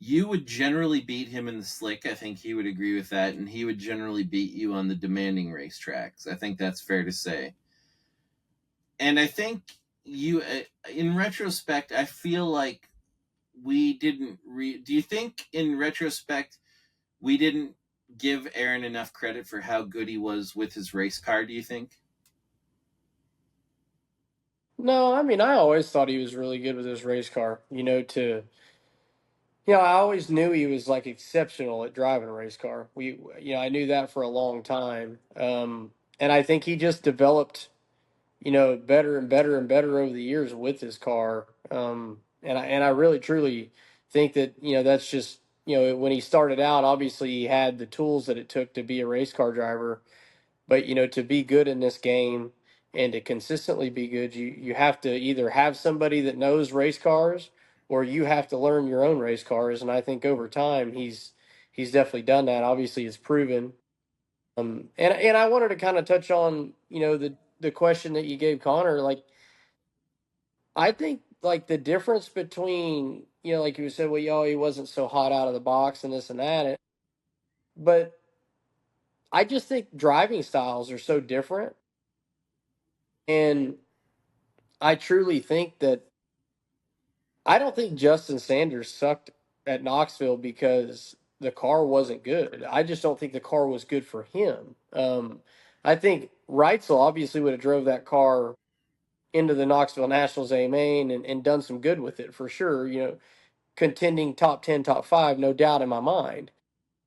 You would generally beat him in the slick. I think he would agree with that, and he would generally beat you on the demanding racetracks. I think that's fair to say. And I think you, in retrospect, I feel like we didn't. Do you think, in retrospect, we didn't give Aaron enough credit for how good he was with his race car? Do you think? No, I mean, I always thought he was really good with his race car. I always knew he was like exceptional at driving a race car. I knew that for a long time. And I think he just developed, better and better and better over the years with his car. And I really truly think that, that's just, when he started out, obviously he had the tools that it took to be a race car driver. But to be good in this game and to consistently be good, you have to either have somebody that knows race cars or you have to learn your own race cars. And I think over time he's definitely done that. Obviously, it's proven. And I wanted to kind of touch on the question that you gave Connor. Like, I think like the difference between like you said, well, he wasn't so hot out of the box and this and that. But I just think driving styles are so different. And I truly think that I don't think Justin Sanders sucked at Knoxville because the car wasn't good. I just don't think the car was good for him. I think Ritzel obviously would have drove that car into the Knoxville Nationals A main and done some good with it for sure. Contending top 10, top 5, no doubt in my mind.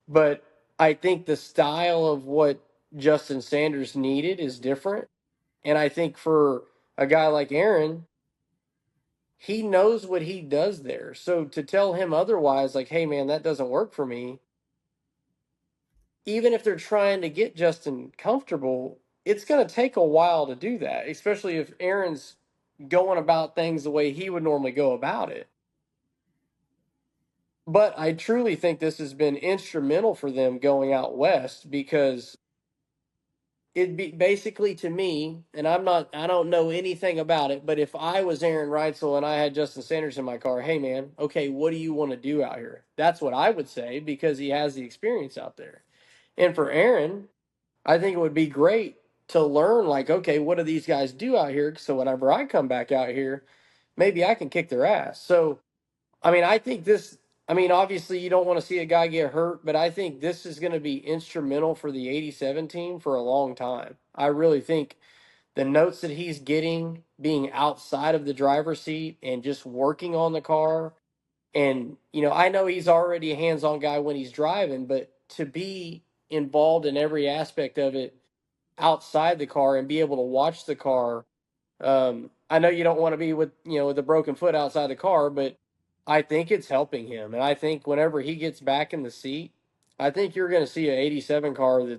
But I think the style of what Justin Sanders needed is different. And I think for a guy like Aaron, he knows what he does there. So to tell him otherwise, like, hey, man, that doesn't work for me, even if they're trying to get Justin comfortable, it's going to take a while to do that, especially if Aaron's going about things the way he would normally go about it. But I truly think this has been instrumental for them going out west because it'd be basically to me, and I don't know anything about it, but if I was Aaron Reitzel and I had Justin Sanders in my car, hey man, okay, what do you want to do out here? That's what I would say because he has the experience out there. And for Aaron, I think it would be great to learn, like, okay, what do these guys do out here? So whenever I come back out here, maybe I can kick their ass. So, I mean, I think this, I mean, obviously you don't want to see a guy get hurt, but I think this is going to be instrumental for the 87 team for a long time. I really think the notes that he's getting being outside of the driver's seat and just working on the car. And, I know he's already a hands on guy when he's driving, but to be involved in every aspect of it outside the car and be able to watch the car. I know you don't want to be with a broken foot outside the car, but I think it's helping him. And I think whenever he gets back in the seat, I think you're going to see an 87 car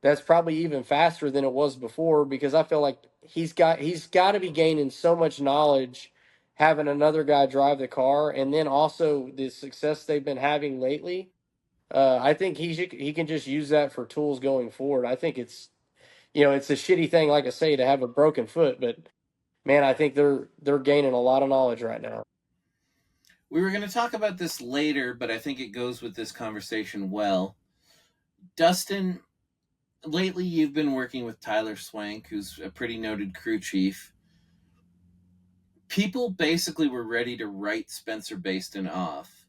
that's probably even faster than it was before because I feel like he's got to be gaining so much knowledge having another guy drive the car and then also the success they've been having lately. I think he can just use that for tools going forward. I think it's a shitty thing, like I say, to have a broken foot, but man, I think they're gaining a lot of knowledge right now. We were going to talk about this later, but I think it goes with this conversation well. Dustin, lately you've been working with Tyler Swank, who's a pretty noted crew chief. People basically were ready to write Spencer Baston off.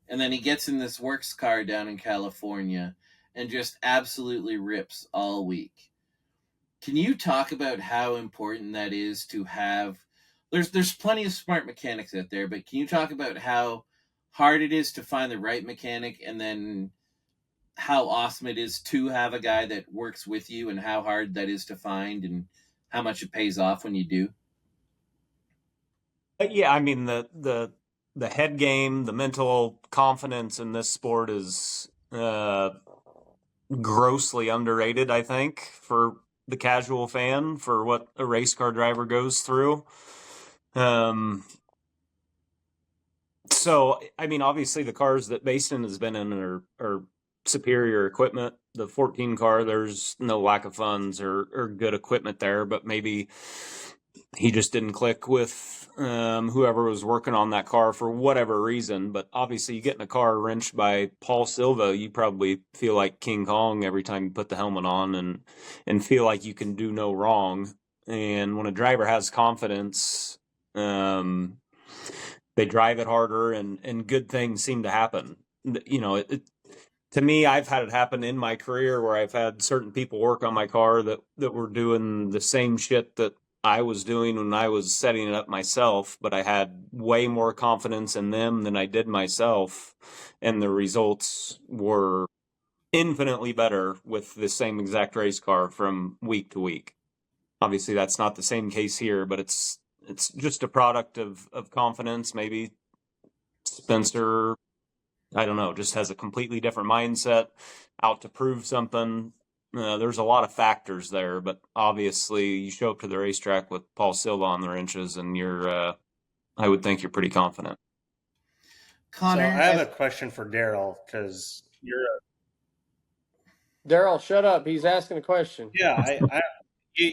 And then he gets in this works car down in California and just absolutely rips all week. Can you talk about how important that is to have? There's plenty of smart mechanics out there, but can you talk about how hard it is to find the right mechanic and then how awesome it is to have a guy that works with you and how hard that is to find and how much it pays off when you do? Yeah, I mean the head game, the mental confidence in this sport is grossly underrated, I think, for the casual fan, for what a race car driver goes through. So, I mean, obviously the cars that Baston has been in are superior equipment. The 14 car, there's no lack of funds or good equipment there, but maybe he just didn't click with whoever was working on that car for whatever reason. But obviously, you get in a car wrenched by Paul Silva, you probably feel like King Kong every time you put the helmet on and feel like you can do no wrong. And when a driver has confidence, they drive it harder, and good things seem to happen. You know, to me, I've had it happen in my career where I've had certain people work on my car that were doing the same shit that I was doing when I was setting it up myself, but I had way more confidence in them than I did myself, and the results were infinitely better with the same exact race car from week to week. Obviously, that's not the same case here, but it's just a product of confidence. Maybe Spencer, I don't know, just has a completely different mindset, out to prove something. There's a lot of factors there, but obviously you show up to the racetrack with Paul Silva on the wrenches, and I would think you're pretty confident. Connor, so I have a question for Daryl, because Daryl, shut up. He's asking a question.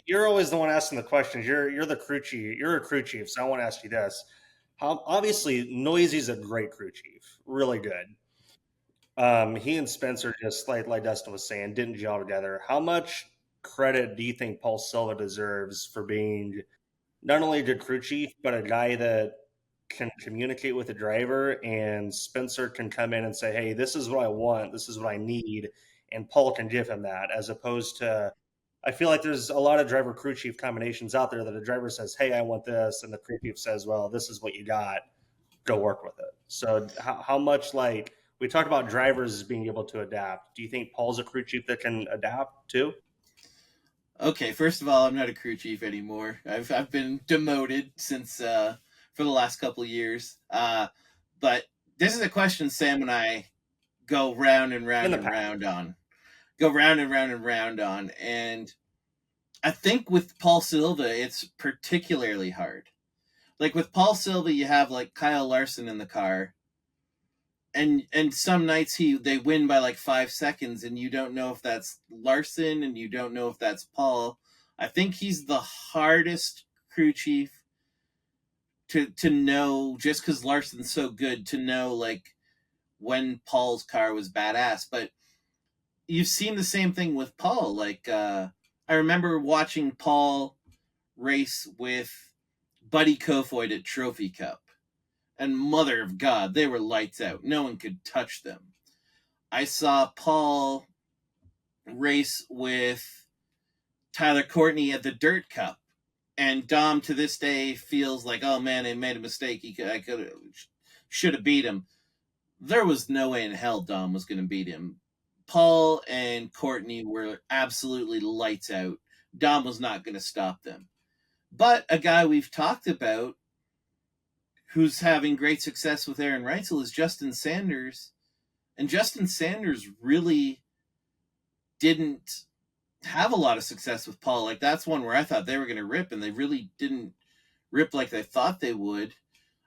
you're always the one asking the questions. You're the crew chief. You're a crew chief, so I want to ask you this: how obviously Noisy's a great crew chief, really good. He and Spencer, just like Dustin was saying, didn't gel together. How much credit do you think Paul Silva deserves for being not only a good crew chief, but a guy that can communicate with the driver, and Spencer can come in and say, hey, this is what I want, this is what I need, and Paul can give him that, as opposed to, I feel like there's a lot of driver crew chief combinations out there that a driver says, hey, I want this, and the crew chief says, well, this is what you got, go work with it. So how much, like, we talked about drivers being able to adapt. Do you think Paul's a crew chief that can adapt too? Okay, first of all, I'm not a crew chief anymore. I've been demoted since for the last couple of years. But this is a question Sam and I go round and round and round on. Go round and round and round on. And I think with Paul Silva, it's particularly hard. Like with Paul Silva, you have like Kyle Larson in the car, and some nights they win by like 5 seconds, and you don't know if that's Larson and you don't know if that's Paul. I think he's the hardest crew chief to know, just because Larson's so good, to know like when Paul's car was badass. But you've seen the same thing with Paul. Like I remember watching Paul race with Buddy Kofoid at Trophy Cup, and mother of God, they were lights out. No one could touch them. I saw Paul race with Tyler Courtney at the Dirt Cup, and Dom to this day feels like, oh man, I made a mistake. I should have beat him. There was no way in hell Dom was going to beat him. Paul and Courtney were absolutely lights out. Dom was not going to stop them. But a guy we've talked about who's having great success with Aaron Ritzel is Justin Sanders. And Justin Sanders really didn't have a lot of success with Paul. Like, that's one where I thought they were going to rip, and they really didn't rip like they thought they would.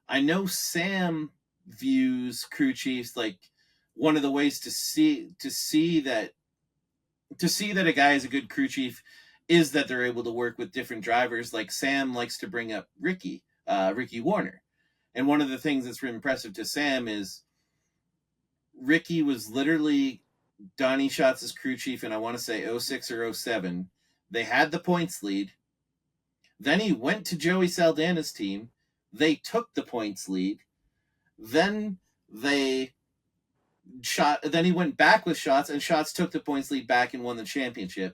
I know Sam views crew chiefs like one of the ways to see that a guy is a good crew chief is that they're able to work with different drivers. Like Sam likes to bring up Ricky Warner. And one of the things that's really impressive to Sam is Ricky was literally Donny Schatz' crew chief in, I want to say, 06 or 07. They had the points lead. Then he went to Joey Saldana's team. They took the points lead. Then he went back with Schatz, and Schatz took the points lead back and won the championship.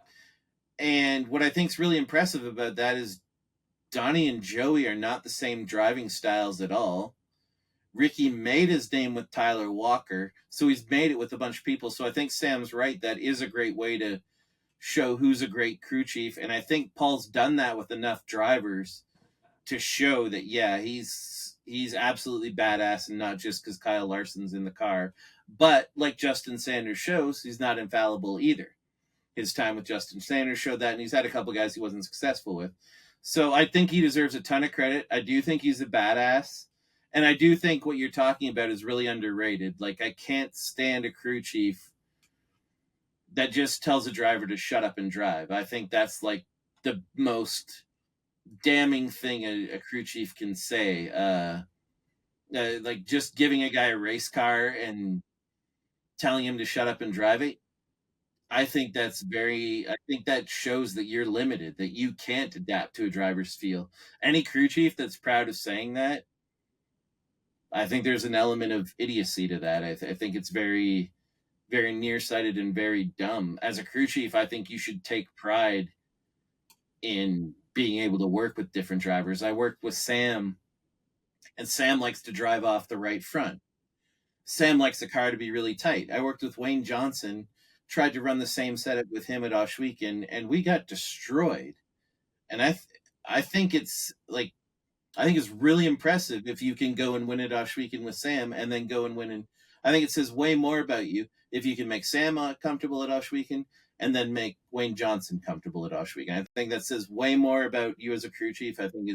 And what I think is really impressive about that is Donny and Joey are not the same driving styles at all. Ricky made his name with Tyler Walker, so he's made it with a bunch of people. So I think Sam's right. That is a great way to show who's a great crew chief. And I think Paul's done that with enough drivers to show that, yeah, he's absolutely badass, and not just because Kyle Larson's in the car. But like Justin Sanders shows, he's not infallible either. His time with Justin Sanders showed that, and he's had a couple guys he wasn't successful with. So I think he deserves a ton of credit. I do think he's a badass. And I do think what you're talking about is really underrated. Like, I can't stand a crew chief that just tells a driver to shut up and drive. I think that's like the most damning thing a crew chief can say. Like just giving a guy a race car and telling him to shut up and drive it. I think I think that shows that you're limited, that you can't adapt to a driver's feel. Any crew chief that's proud of saying that, I think there's an element of idiocy to that. I think it's very, very nearsighted and very dumb. As a crew chief, I think you should take pride in being able to work with different drivers. I worked with Sam, and Sam likes to drive off the right front. Sam likes the car to be really tight. I worked with Wayne Johnson, tried to run the same setup with him at Oshweekend, and we got destroyed. And I think it's like, I think it's really impressive if you can go and win at Oshweekend with Sam, and then go and win. And I think it says way more about you if you can make Sam comfortable at Oshweekend, and then make Wayne Johnson comfortable at Oshweekend. I think that says way more about you as a crew chief. I think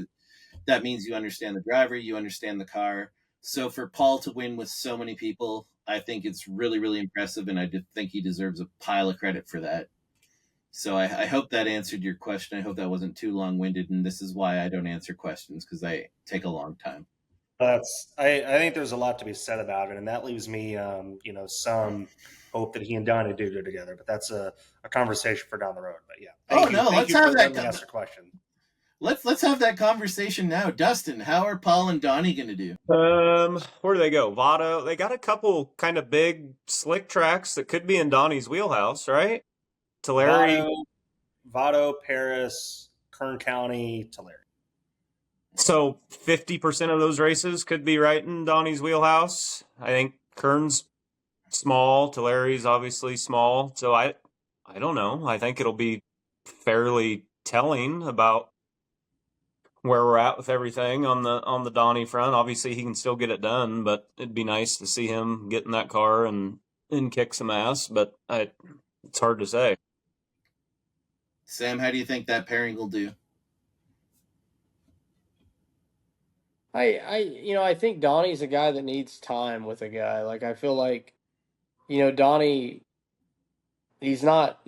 that means you understand the driver, you understand the car. So for Paul to win with so many people, I think it's really, really impressive, and I think he deserves a pile of credit for that. So I hope that answered your question. I hope that wasn't too long-winded, and this is why I don't answer questions, because I take a long time. I think there's a lot to be said about it, and that leaves me, some hope that he and Donnie do good together. But that's a conversation for down the road. But yeah, thank you let's for have letting that. me ask a question. Let's have that conversation now, Dustin. How are Paul and Donnie going to do? Where do they go? Vado. They got a couple kind of big slick tracks that could be in Donnie's wheelhouse, right? Tulare. Vado, Paris, Kern County, Tulare. So 50% of those races could be right in Donnie's wheelhouse. I think Kern's small, Tulare's obviously small. So I don't know. I think it'll be fairly telling about where we're at with everything on the Donnie front. Obviously he can still get it done, but it'd be nice to see him get in that car and kick some ass, but it's hard to say. Sam, how do you think that pairing will do? I think Donnie's a guy that needs time with a guy. Like I feel like, Donnie, he's not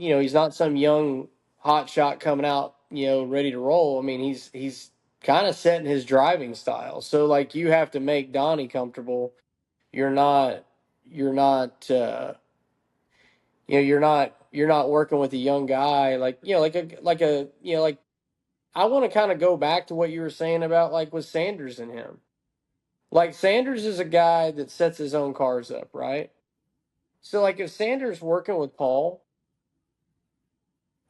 some young hot shot coming out, ready to roll. I mean, he's kind of setting his driving style. So like you have to make Donnie comfortable. You're not working with a young guy like I want to kind of go back to what you were saying about like with Sanders and him. Like Sanders is a guy that sets his own cars up, right? So like if Sanders working with Paul,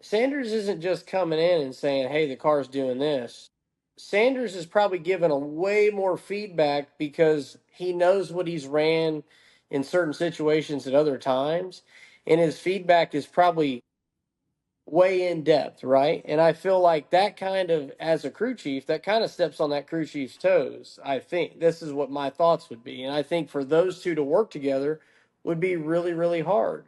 Sanders isn't just coming in and saying, "Hey, the car's doing this." Sanders is probably given a way more feedback because he knows what he's ran in certain situations at other times, and his feedback is probably way in depth, right? And I feel like that kind of, as a crew chief, that kind of steps on that crew chief's toes. I think this is what my thoughts would be. And I think for those two to work together would be really, really hard.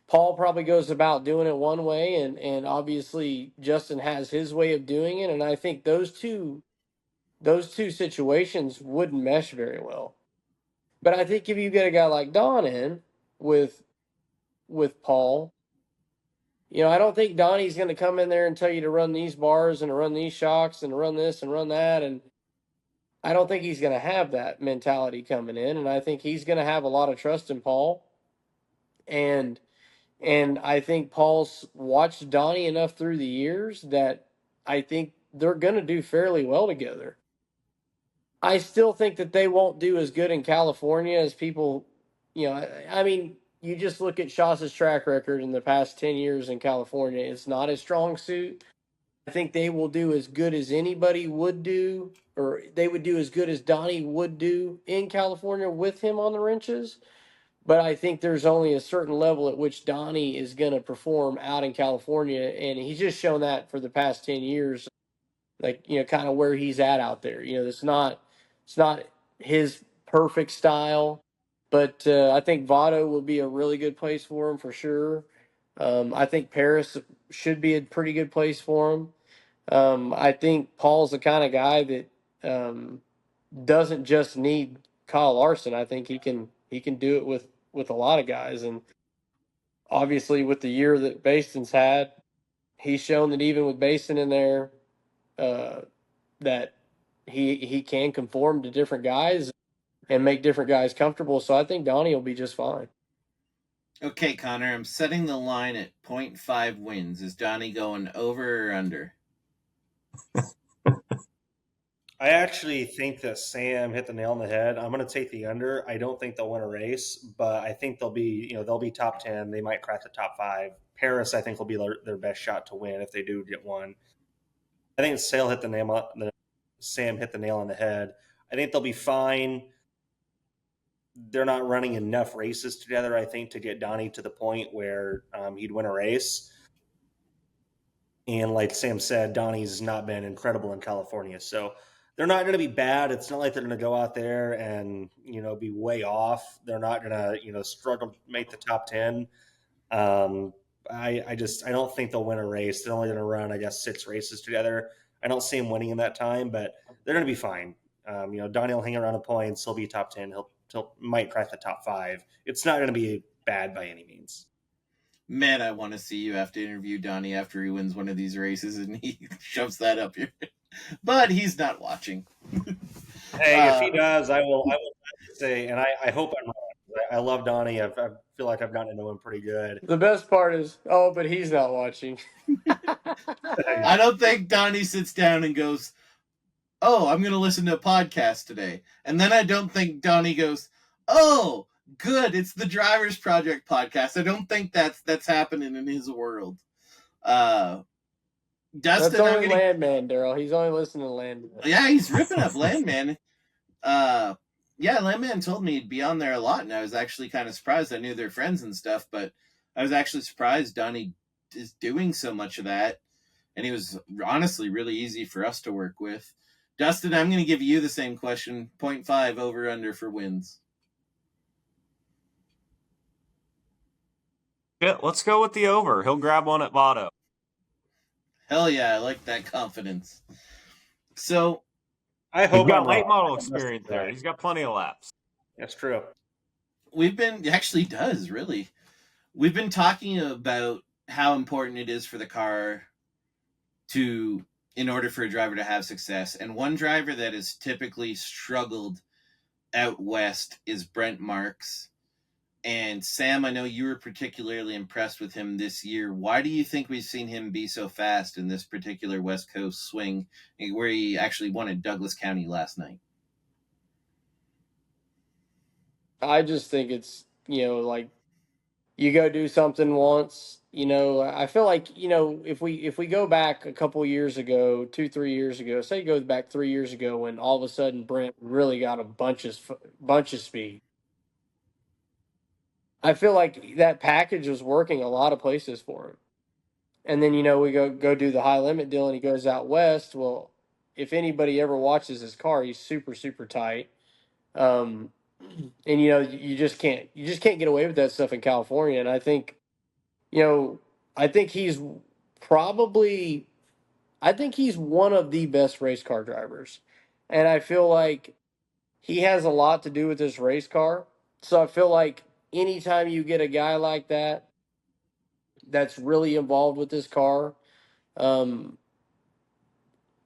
Paul probably goes about doing it one way, and obviously Justin has his way of doing it. And I think those two situations wouldn't mesh very well. But I think if you get a guy like Don in with Paul, I don't think Donnie's going to come in there and tell you to run these bars and to run these shocks and to run this and run that. And I don't think he's going to have that mentality coming in. And I think he's going to have a lot of trust in Paul. And I think Paul's watched Donnie enough through the years that I think they're going to do fairly well together. I still think that they won't do as good in California as people, I mean, you just look at Shas's track record in the past 10 years in California. It's not a strong suit. I think they will do as good as anybody would do, or they would do as good as Donnie would do in California with him on the wrenches. But I think there's only a certain level at which Donnie is going to perform out in California. And he's just shown that for the past 10 years, like, kind of where he's at out there. It's not his perfect style, but I think Vado will be a really good place for him for sure. I think Paris should be a pretty good place for him. I think Paul's the kind of guy that doesn't just need Kyle Larson. I think he can do it with a lot of guys, and obviously with the year that Baston's had, he's shown that even with Baston in there, that he can conform to different guys and make different guys comfortable. So I think Donnie will be just fine. Okay, Connor, I'm setting the line at 0.5 wins. Is Donny going over or under? I actually think that Sam hit the nail on the head. I'm going to take the under. I don't think they'll win a race, but I think they'll be top 10. They might crack the top 5. Paris, I think, will be their best shot to win if they do get one. I think Sam hit the nail on the head. I think they'll be fine. They're not running enough races together, I think, to get Donny to the point where he'd win a race. And like Sam said, Donny's not been incredible in California. So they're not going to be bad. It's not like they're going to go out there and, be way off. They're not going to, struggle to make the top 10. I don't think they'll win a race. They're only going to run, I guess, 6 races together. I don't see him winning in that time, but they're going to be fine. Donny will hang around the points. He'll be top 10. He'll might crack the top 5. It's not going to be bad by any means. Man, I want to see you have to interview Donny after he wins one of these races and he shoves that up here. But he's not watching. Hey, if he does, I will say, and I hope I'm wrong. I love Donny. I feel like I've gotten to know him pretty good. The best part is, but he's not watching. I don't think Donny sits down and goes, oh, I'm going to listen to a podcast today. And then I don't think Donny goes, oh, good, it's the Drivers Project podcast. I don't think that's happening in his world. Dustin, that's only Landman, Daryl. He's only listening to Landman. Yeah, he's ripping up Landman. Yeah, Landman told me he'd be on there a lot, and I was actually kind of surprised. I knew they're friends and stuff, but I was actually surprised Donny is doing so much of that. And he was honestly really easy for us to work with. Dustin, I'm going to give you the same question. 0.5 over under for wins. Yeah, let's go with the over. He'll grab one at Votto. Hell yeah, I like that confidence. So, I hope he's got late model experience there. He's got plenty of laps. That's true. Actually does, really. We've been talking about how important it is for the car in order for a driver to have success. And one driver that has typically struggled out west is Brent Marks. And Sam, I know you were particularly impressed with him this year. Why do you think we've seen him be so fast in this particular West Coast swing where he actually won at Douglas County last night? I just think it's, like you go do something once, I feel like, if we go back a couple years ago, 2-3 years ago, say it goes back 3 years ago when all of a sudden Brent really got a bunch of speed. I feel like that package was working a lot of places for him. And then, we go do the high limit deal and he goes out west. Well, if anybody ever watches his car, he's super, super tight. And you just can't get away with that stuff in California. And I think, he's one of the best race car drivers. And I feel like he has a lot to do with this race car. So I feel like anytime you get a guy like that that's really involved with this car, and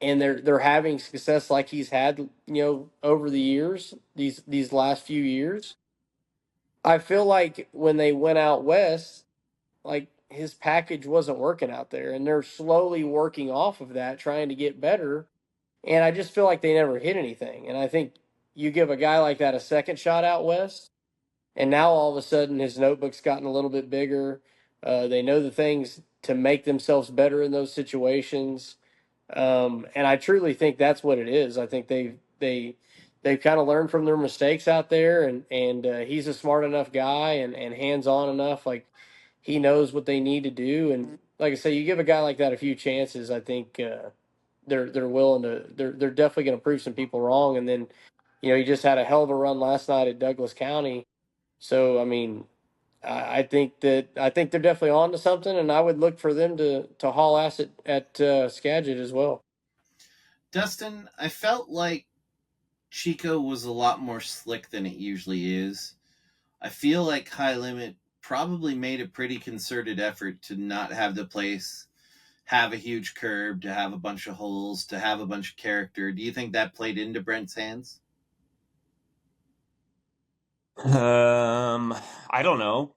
they're having success like he's had, over the years, these last few years. I feel like when they went out west, like his package wasn't working out there, and they're slowly working off of that, trying to get better. And I just feel like they never hit anything. And I think you give a guy like that a second shot out west, and now all of a sudden his notebook's gotten a little bit bigger. They know the things to make themselves better in those situations. And I truly think that's what it is. I think they've kind of learned from their mistakes out there, and he's a smart enough guy and hands-on enough. Like, he knows what they need to do. And like I say, you give a guy like that a few chances, I think they're willing to, they're definitely going to prove some people wrong. And then, he just had a hell of a run last night at Douglas County. So, I mean, I think they're definitely on to something, and I would look for them to haul ass at Skagit as well. Dustin, I felt like Chico was a lot more slick than it usually is. I feel like High Limit probably made a pretty concerted effort to not have the place have a huge curb, to have a bunch of holes, to have a bunch of character. Do you think that played into Brent's hands? I don't know.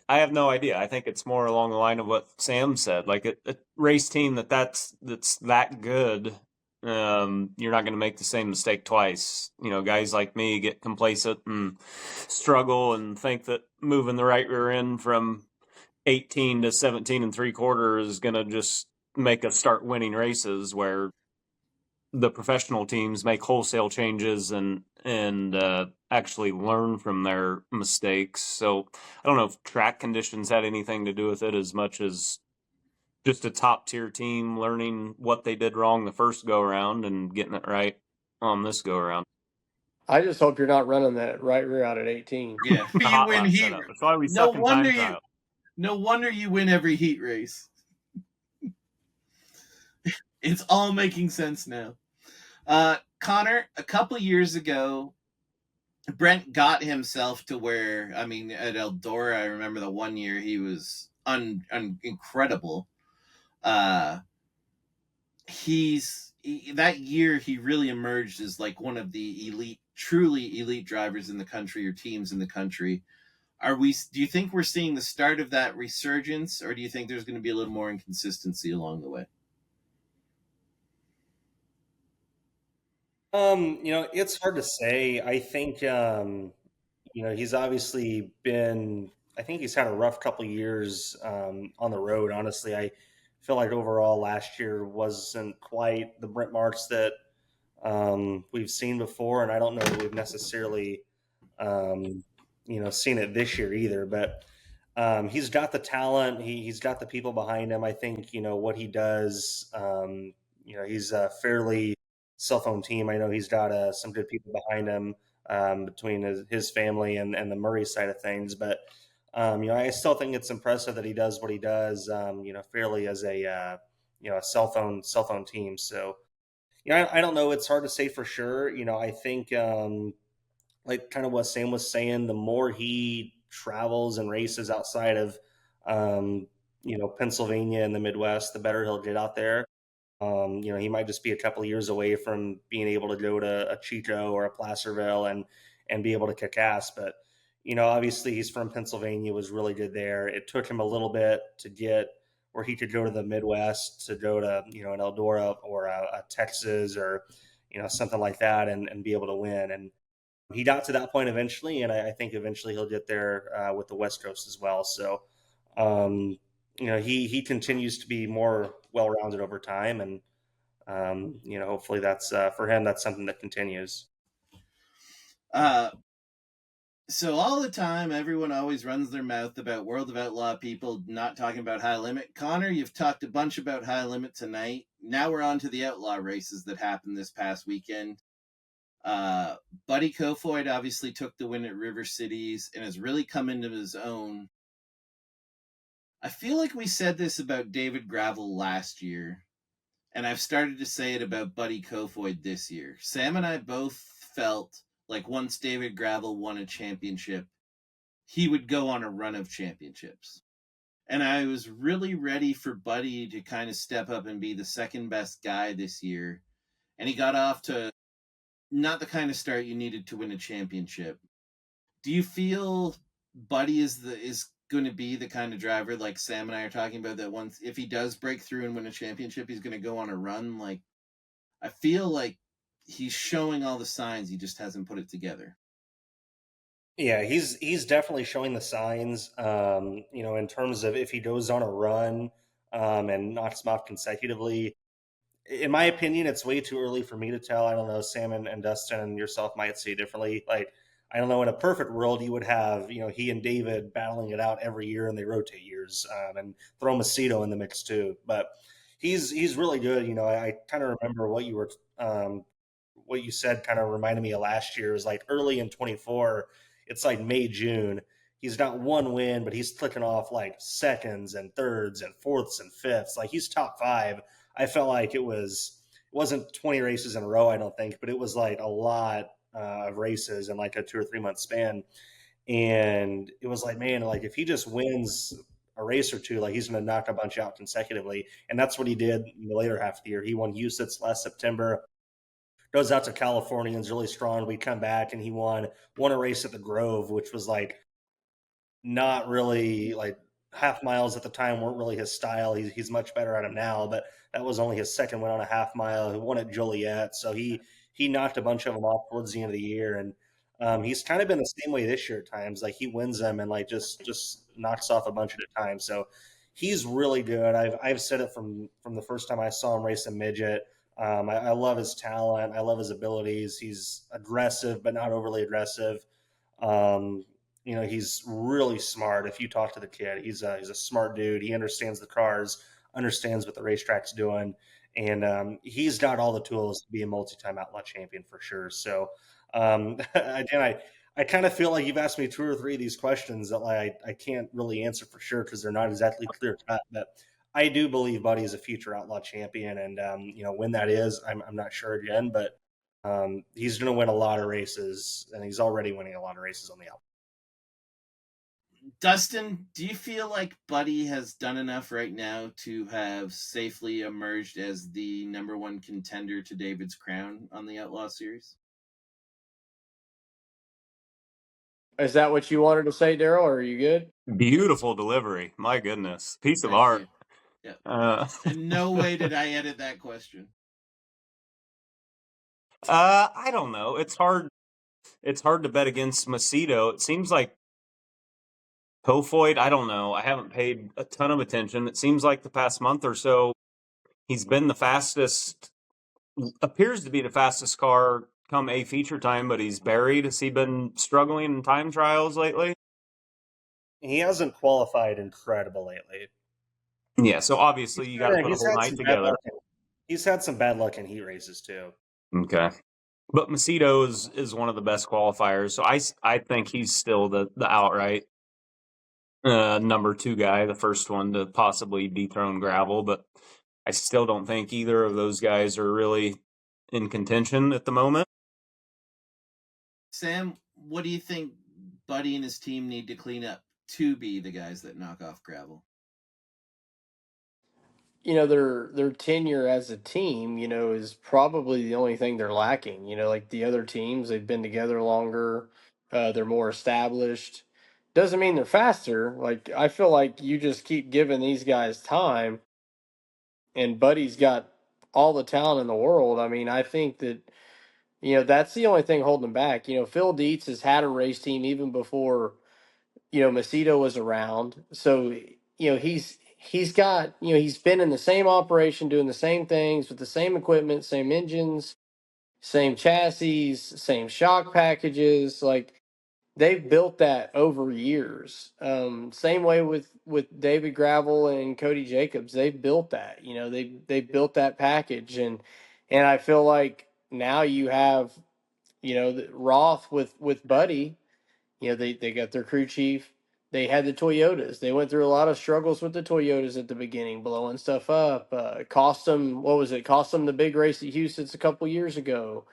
I have no idea. I think it's more along the line of what Sam said. Like a race team that's that good, you're not going to make the same mistake twice. Guys like me get complacent and struggle and think that moving the right rear end from 18 to 17 and 3/4 is going to just make us start winning races, where the professional teams make wholesale changes and actually learn from their mistakes. So I don't know if track conditions had anything to do with it as much as just a top tier team learning what they did wrong the first go around and getting it right on this go around. I just hope you're not running that right rear out at 18. Yeah, The you hot win lap heat. setup. That's why we No suck in wonder time you. trial. No wonder you win every heat race. It's all making sense now. Connor, a couple years ago, Brent got himself to where, at Eldora, I remember the one year he was incredible. That year he really emerged as like one of the elite, truly elite drivers in the country, or teams in the country. Do you think we're seeing the start of that resurgence, or do you think there's going to be a little more inconsistency along the way? It's hard to say. I think, he's obviously I think he's had a rough couple of years on the road. Honestly, I feel like overall last year wasn't quite the Brent Marks that we've seen before, and I don't know that we've necessarily, seen it this year either. But he's got the talent. He's got the people behind him. I think, what he does, he's a fairly self-owned team. I know he's got some good people behind him between his family and the Murray side of things. But, I still think it's impressive that he does what he does, fairly as a self-owned team. So, I don't know. It's hard to say for sure. I think, like kind of what Sam was saying, the more he travels and races outside of, Pennsylvania and the Midwest, the better he'll get out there. He might just be a couple of years away from being able to go to a Chico or a Placerville and be able to kick ass. But, obviously he's from Pennsylvania, was really good there. It took him a little bit to get where he could go to the Midwest, to go to, an Eldora or a Texas or, something like that and be able to win. And he got to that point eventually. And I think eventually he'll get there with the West Coast as well. So, he continues to be more well-rounded over time, and hopefully that's for him. That's something that continues. So all the time, everyone always runs their mouth about World of Outlaw people not talking about High Limit. Connor, you've talked a bunch about High Limit tonight. Now we're on to the Outlaw races that happened this past weekend. Buddy Kofoid obviously took the win at River Cities and has really come into his own. I feel like we said this about David Gravel last year, and I've started to say it about Buddy Kofoid this year. Sam and I both felt like once David Gravel won a championship, he would go on a run of championships. And I was really ready for Buddy to kind of step up and be the second best guy this year. And he got off to not the kind of start you needed to win a championship. Do you feel Buddy is going to be the kind of driver like Sam and I are talking about, that once, if he does break through and win a championship, he's going to go on a run? Like, I feel like he's showing all the signs, he just hasn't put it together. Yeah, he's definitely showing the signs, in terms of if he goes on a run and knocks them off consecutively. In my opinion, it's way too early for me to tell. I don't know, Sam and Dustin and yourself might say differently. Like, I don't know, in a perfect world, you would have, he and David battling it out every year, and they rotate years, and throw Macedo in the mix too. But he's really good. I kind of remember what you said kind of reminded me of last year. It was like early in 24, it's like May, June. He's got one win, but he's clicking off like seconds and thirds and fourths and fifths. Like, he's top five. I felt like it wasn't 20 races in a row, I don't think, but it was like a lot of races in like a 2 or 3 month span. And it was like, man, like if he just wins a race or two, like he's going to knock a bunch out consecutively. And that's what he did in the later half of the year. He won UCITS last September, goes out to California and is really strong. We come back and he won a race at the Grove, which was like not really like half miles at the time weren't really his style. He's much better at them now, but that was only his second win on a half mile. He won at Joliet, so he knocked a bunch of them off towards the end of the year, and he's kind of been the same way this year at times. Like he wins them and like just knocks off a bunch at a time. So he's really good. I've said it from the first time I saw him race a midget. I love his talent. I love his abilities. He's aggressive, but not overly aggressive. Um, he's really smart. If you talk to the kid, he's a smart dude. He understands the cars, understands what the racetrack's doing, and he's got all the tools to be a multi-time outlaw champion for sure. So, again, I kind of feel like you've asked me 2 or 3 of these questions that I can't really answer for sure because they're not exactly clear cut. But I do believe Buddy is a future outlaw champion, and when that is, I'm not sure again, but he's going to win a lot of races, and he's already winning a lot of races on the outlaw. Dustin, do you feel like Buddy has done enough right now to have safely emerged as the #1 contender to David's crown on the Outlaw Series? Is that what you wanted to say, Daryl, or are you good? Beautiful delivery. My goodness. Piece of Thank art. you. Yeah. In no way did I edit that question. I don't know. It's hard to bet against Macedo. It seems like Kofoid, I don't know. I haven't paid a ton of attention. It seems like the past month or so, he's been the fastest, appears to be the fastest car come a feature time, but he's buried. Has he been struggling in time trials lately? He hasn't qualified incredible lately. Yeah, so obviously you got to put a whole night together. He's had some bad luck in heat races too. Okay. But Macedo is one of the best qualifiers, so I think he's still the outright #2 guy, the first one to possibly dethrone Gravel, but I still don't think either of those guys are really in contention at the moment. Sam, what do you think Buddy and his team need to clean up to be the guys that knock off Gravel? Their tenure as a team, is probably the only thing they're lacking. Like the other teams, they've been together longer, they're more established. Doesn't mean they're faster. Like I feel like you just keep giving these guys time, and Buddy's got all the talent in the world. I mean, I think that that's the only thing holding him back. Phil Dietz has had a race team even before Macedo was around. So, he's got, he's been in the same operation doing the same things with the same equipment, same engines, same chassis, same shock packages. Like they've built that over years. Same way with David Gravel and Cody Jacobs. They've built that. They built that package, and I feel like now you have Roth with Buddy. They got their crew chief. They had the Toyotas. They went through a lot of struggles with the Toyotas at the beginning, blowing stuff up. Cost them, what was it? Cost them the big race at Houston's a couple years ago.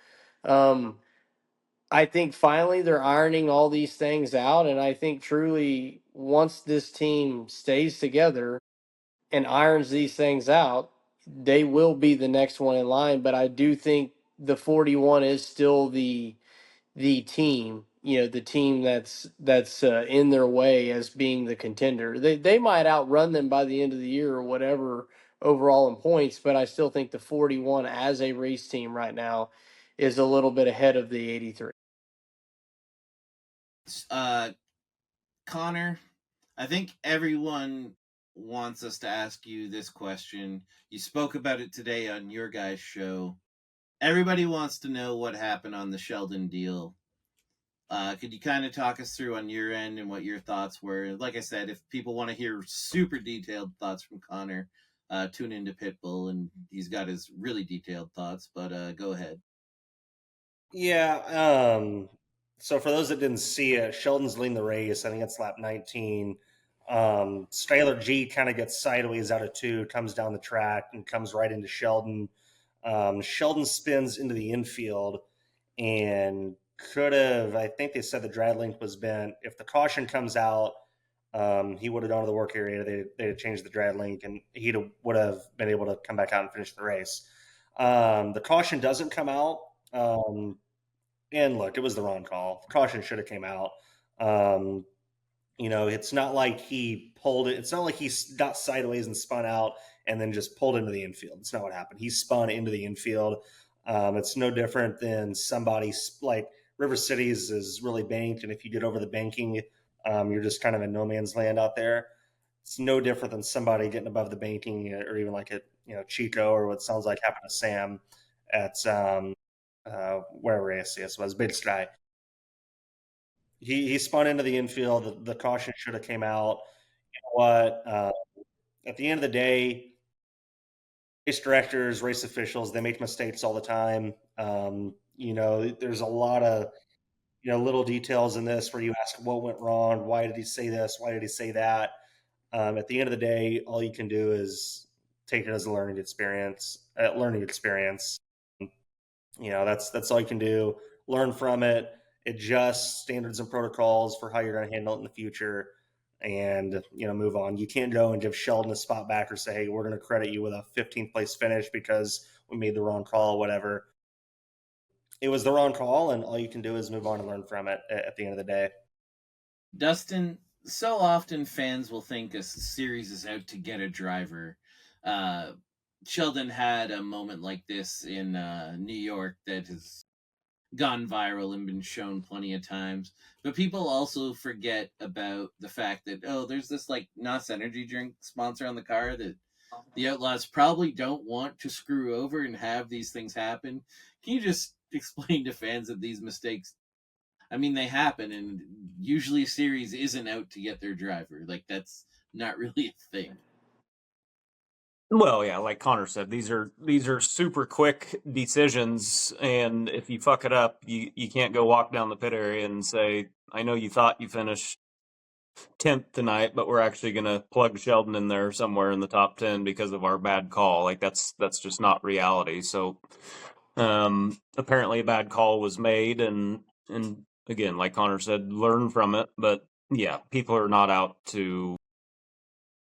I think finally they're ironing all these things out, and I think truly once this team stays together and irons these things out, they will be the next one in line. But I do think the 41 is still the team, the team that's in their way as being the contender. They might outrun them by the end of the year or whatever overall in points, but I still think the 41 as a race team right now is a little bit ahead of the 83. Connor, I think everyone wants us to ask you this question. You spoke about it today on your guys' show. Everybody wants to know what happened on the Sheldon deal. Could you kind of talk us through on your end and what your thoughts were? Like I said, if people want to hear super detailed thoughts from Connor, tune into Pitbull, and he's got his really detailed thoughts, but go ahead. Yeah, so for those that didn't see it, Sheldon's leading the race. I think it's lap 19. Skylar G kind of gets sideways out of 2, comes down the track, and comes right into Sheldon. Sheldon spins into the infield and could have, I think they said the drag link was bent. If the caution comes out, he would have gone to the work area. They'd have changed the drag link, and he would have been able to come back out and finish the race. The caution doesn't come out. And look, it was the wrong call. The caution should have came out. It's not like he pulled it. It's not like he got sideways and spun out and then just pulled into the infield. It's not what happened. He spun into the infield. It's no different than somebody like River Cities is really banked, and if you get over the banking, you're just kind of in no man's land out there. It's no different than somebody getting above the banking, or even like a Chico, or what sounds like happened to Sam at wherever ASCS was, Big Sky. He spun into the infield. The caution should have came out. You know what? At the end of the day, race directors, race officials, they make mistakes all the time. There's a lot of little details in this where you ask what went wrong, why did he say this, why did he say that. At the end of the day, all you can do is take it as a learning experience. That's all you can do. Learn from it, adjust standards and protocols for how you're going to handle it in the future, and move on. You can't go and give Sheldon a spot back or say, hey, we're going to credit you with a 15th place finish because we made the wrong call, whatever. It was the wrong call, and all you can do is move on and learn from it at the end of the day. Dustin, so often fans will think a series is out to get a driver. Sheldon had a moment like this in New York that has gone viral and been shown plenty of times. But people also forget about the fact that, there's this like NOS energy drink sponsor on the car that the Outlaws probably don't want to screw over and have these things happen. Can you just explain to fans that these mistakes, they happen, and usually a series isn't out to get their driver. Like, that's not really a thing. Well, yeah, like Connor said, these are super quick decisions, and if you fuck it up, you can't go walk down the pit area and say, I know you thought you finished 10th tonight, but we're actually going to plug Sheldon in there somewhere in the top 10 because of our bad call. Like that's just not reality. So apparently a bad call was made, and again, like Connor said, learn from it. But yeah, people are not out to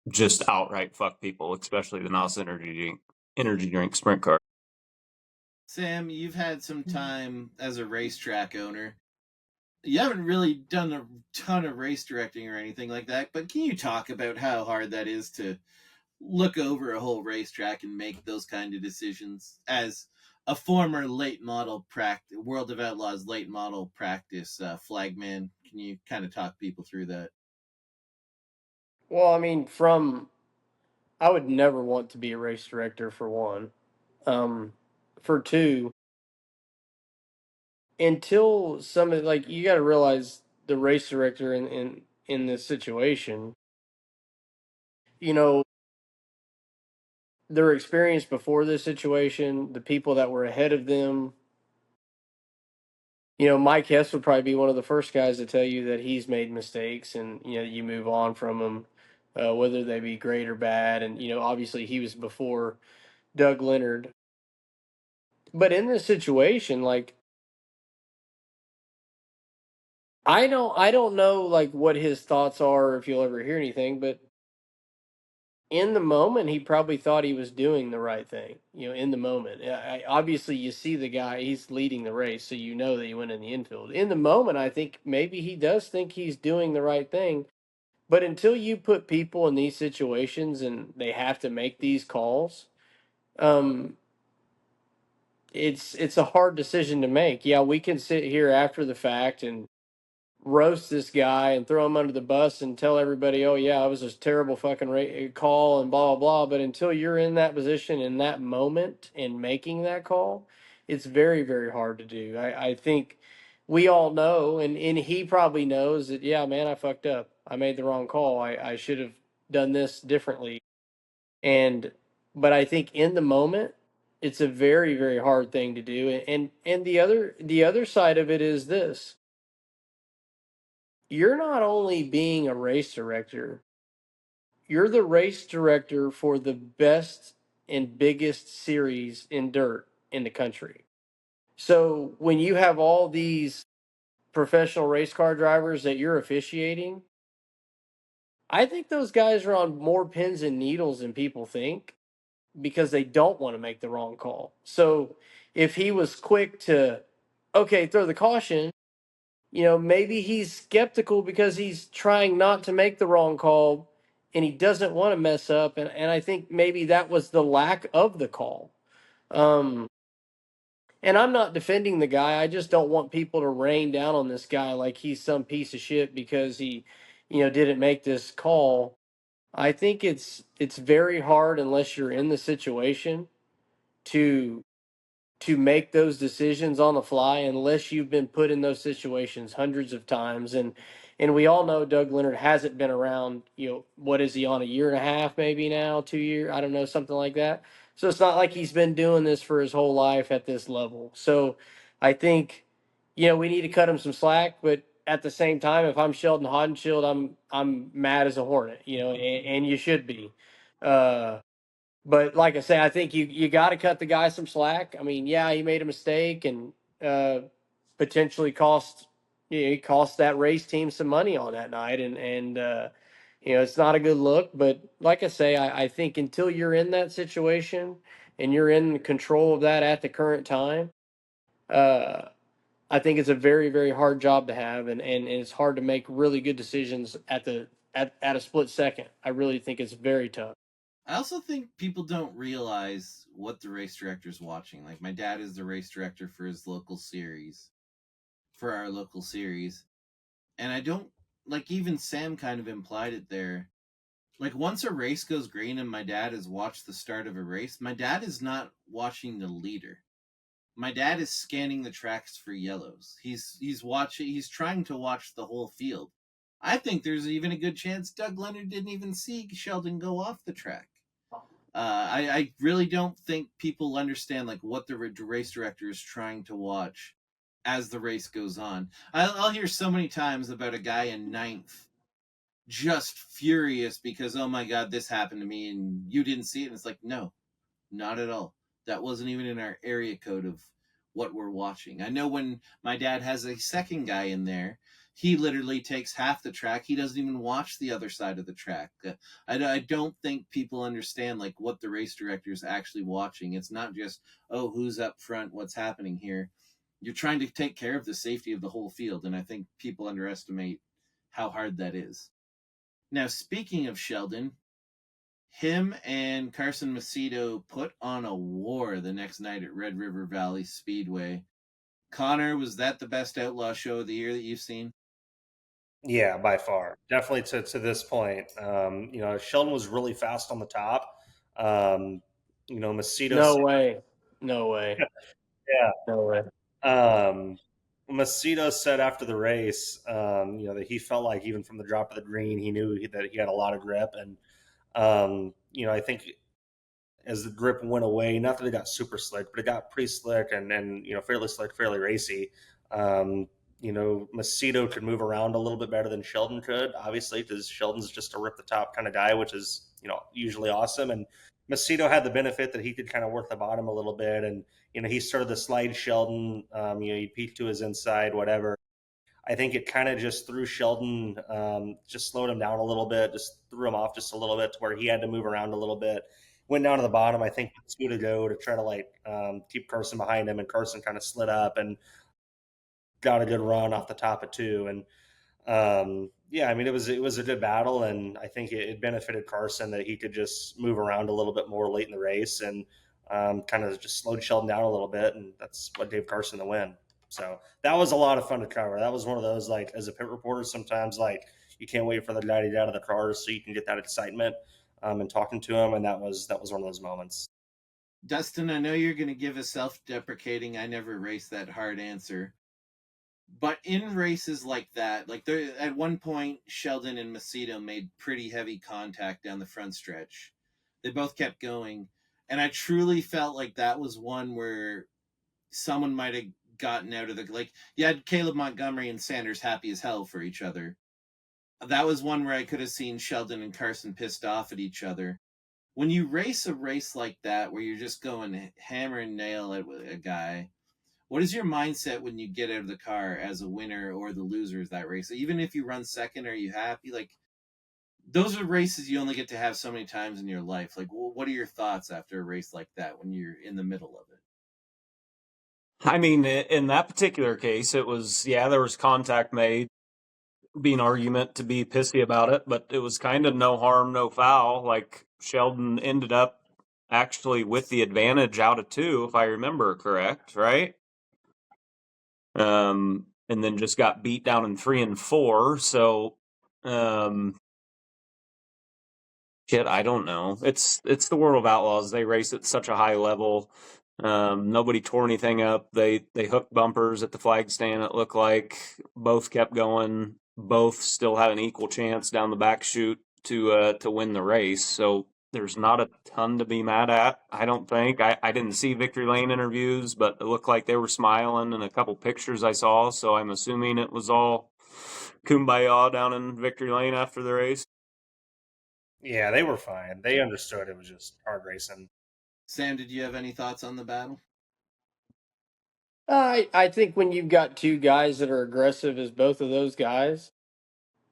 just outright fuck people, especially the NOS energy drink sprint car. Sam, you've had some time as a racetrack owner. You haven't really done a ton of race directing or anything like that, but can you talk about how hard that is to look over a whole racetrack and make those kind of decisions as a former late model World of Outlaws late model practice flagman? Can you kind of talk people through that? Well, I would never want to be a race director for one. For two, until like you got to realize the race director in this situation, their experience before this situation, the people that were ahead of them. Mike Hess would probably be one of the first guys to tell you that he's made mistakes, and you move on from them, whether they be great or bad. And obviously he was before Doug Leonard. But in this situation, like I don't know like what his thoughts are, if you'll ever hear anything, but in the moment he probably thought he was doing the right thing. In the moment, obviously you see the guy, he's leading the race, so you know that he went in the infield. In the moment, I think maybe he does think he's doing the right thing, but until you put people in these situations and they have to make these calls, um it's a hard decision to make. Yeah, we can sit here after the fact and roast this guy and throw him under the bus and tell everybody, oh yeah, it was a terrible fucking call and blah blah blah. But until you're in that position in that moment and making that call, it's very very hard to do. I think we all know, and he probably knows that. Yeah, man, I fucked up. I made the wrong call. I should have done this differently. And but I think in the moment, it's a very very hard thing to do. And the other side of it is this: you're not only being a race director, you're the race director for the best and biggest series in dirt in the country. So when you have all these professional race car drivers that you're officiating, I think those guys are on more pins and needles than people think because they don't want to make the wrong call. So if he was quick to, okay, throw the caution, maybe he's skeptical because he's trying not to make the wrong call and he doesn't want to mess up. And I think maybe that was the lack of the call. Um, and I'm not defending the guy. I just don't want people to rain down on this guy like he's some piece of shit because he, didn't make this call. I think it's very hard unless you're in the situation to make those decisions on the fly unless you've been put in those situations hundreds of times. And we all know Doug Leonard hasn't been around, what is he on, a year and a half maybe now, 2 years, I don't know, something like that. So it's not like he's been doing this for his whole life at this level. So I think, we need to cut him some slack, but at the same time, if I'm Sheldon Haudenschild, I'm mad as a hornet, and you should be. But like I say, I think you got to cut the guy some slack. I mean, yeah, he made a mistake and potentially he cost that race team some money on that night, and it's not a good look. But like I say, I think until you're in that situation and you're in control of that at the current time, uh, I think it's a very very hard job to have, and it's hard to make really good decisions at a split second. I really think it's very tough. I also think people don't realize what the race director's watching. Like, my dad is the race director for his local series, for our local series. And I don't, like, even Sam kind of implied it there. Like, once a race goes green and my dad has watched the start of a race, my dad is not watching the leader. My dad is scanning the tracks for yellows. He's trying to watch the whole field. I think there's even a good chance Doug Leonard didn't even see Sheldon go off the track. I really don't think people understand like what the race director is trying to watch as the race goes on. I'll hear so many times about a guy in ninth just furious because, oh my God, this happened to me and you didn't see it. And it's like, no, not at all. That wasn't even in our area code of what we're watching. I know when my dad has a second guy in there, he literally takes half the track. He doesn't even watch the other side of the track. I don't think people understand like what the race director is actually watching. It's not just, oh, who's up front, what's happening here. You're trying to take care of the safety of the whole field, and I think people underestimate how hard that is. Now, speaking of Sheldon, him and Carson Macedo put on a war the next night at Red River Valley Speedway. Connor, was that the best outlaw show of the year that you've seen? Yeah, by far, definitely to this point. Sheldon was really fast on the top. Macedo. No way. No way. Yeah. No way. Macedo said after the race, that he felt like even from the drop of the green, he knew that he had a lot of grip, and I think as the grip went away, not that it got super slick, but it got pretty slick and fairly slick, fairly racy. Macedo could move around a little bit better than Sheldon could, obviously, because Sheldon's just a rip the top kind of guy, which is, usually awesome. And Macedo had the benefit that he could kind of work the bottom a little bit. And, he started to slide Sheldon, he'd peek to his inside, whatever. I think it kind of just threw Sheldon, just slowed him down a little bit, just threw him off just a little bit to where he had to move around a little bit. Went down to the bottom, I think, 2 to go to try to keep Carson behind him, and Carson kind of slid up and got a good run off the top of 2. And it was a good battle, and I think it benefited Carson that he could just move around a little bit more late in the race and kind of just slowed Sheldon down a little bit, and that's what gave Carson the win. So that was a lot of fun to cover. That was one of those, like, as a pit reporter, sometimes like you can't wait for the guy to get out of the car so you can get that excitement and talking to him, and that was one of those moments. Dustin, I know you're going to give a self-deprecating, I never raced that hard answer. But in races like that, like at one point, Sheldon and Macedo made pretty heavy contact down the front stretch. They both kept going. And I truly felt like that was one where someone might have gotten out of the, like, you had Caleb Montgomery and Sanders happy as hell for each other. That was one where I could have seen Sheldon and Carson pissed off at each other. When you race a race like that, where you're just going hammer and nail at a guy, what is your mindset when you get out of the car as a winner or the loser of that race? Even if you run second, are you happy? Like, those are races you only get to have so many times in your life. Like, what are your thoughts after a race like that when you're in the middle of it? I mean, in that particular case, it was, there was contact made, be an argument to be pissy about it, but it was kind of no harm, no foul. Like, Sheldon ended up actually with the advantage out of 2, if I remember correct, right? And then just got beat down in 3 and 4. So, shit, I don't know. It's the World of Outlaws. They race at such a high level. Nobody tore anything up. They hooked bumpers at the flag stand. It looked like both kept going. Both still had an equal chance down the back chute to win the race. So there's not a ton to be mad at. I don't think. I didn't see Victory Lane interviews, but it looked like they were smiling in a couple pictures I saw. So I'm assuming it was all kumbaya down in Victory Lane after the race. Yeah, they were fine. They understood it was just hard racing. Sam, did you have any thoughts on the battle? I think when you've got 2 guys that are aggressive as both of those guys,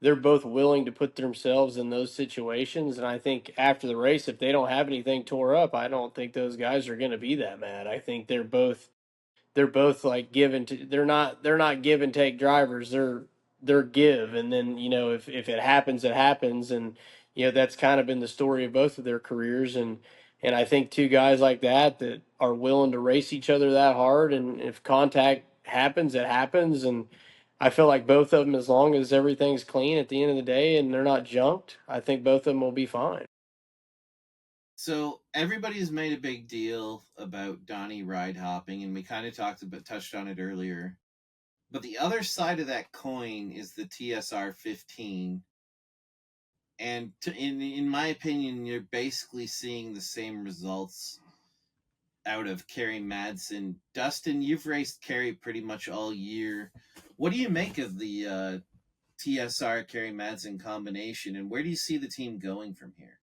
they're both willing to put themselves in those situations. And I think after the race, if they don't have anything tore up, I don't think those guys are going to be that mad. I think they're both like they're not give and take drivers. They're give, and then if it happens, it happens. And that's kind of been the story of both of their careers. And I think 2 guys like that are willing to race each other that hard, and if contact happens, it happens. And I feel like both of them, as long as everything's clean at the end of the day and they're not junked, I think both of them will be fine. So everybody's made a big deal about Donny ride hopping, and we kind of touched on it earlier. But the other side of that coin is the TSR 15. And in my opinion, you're basically seeing the same results out of Carrie Madsen. Dustin, you've raced Carrie pretty much all year. What do you make of the TSR Carrie Madsen combination, and where do you see the team going from here?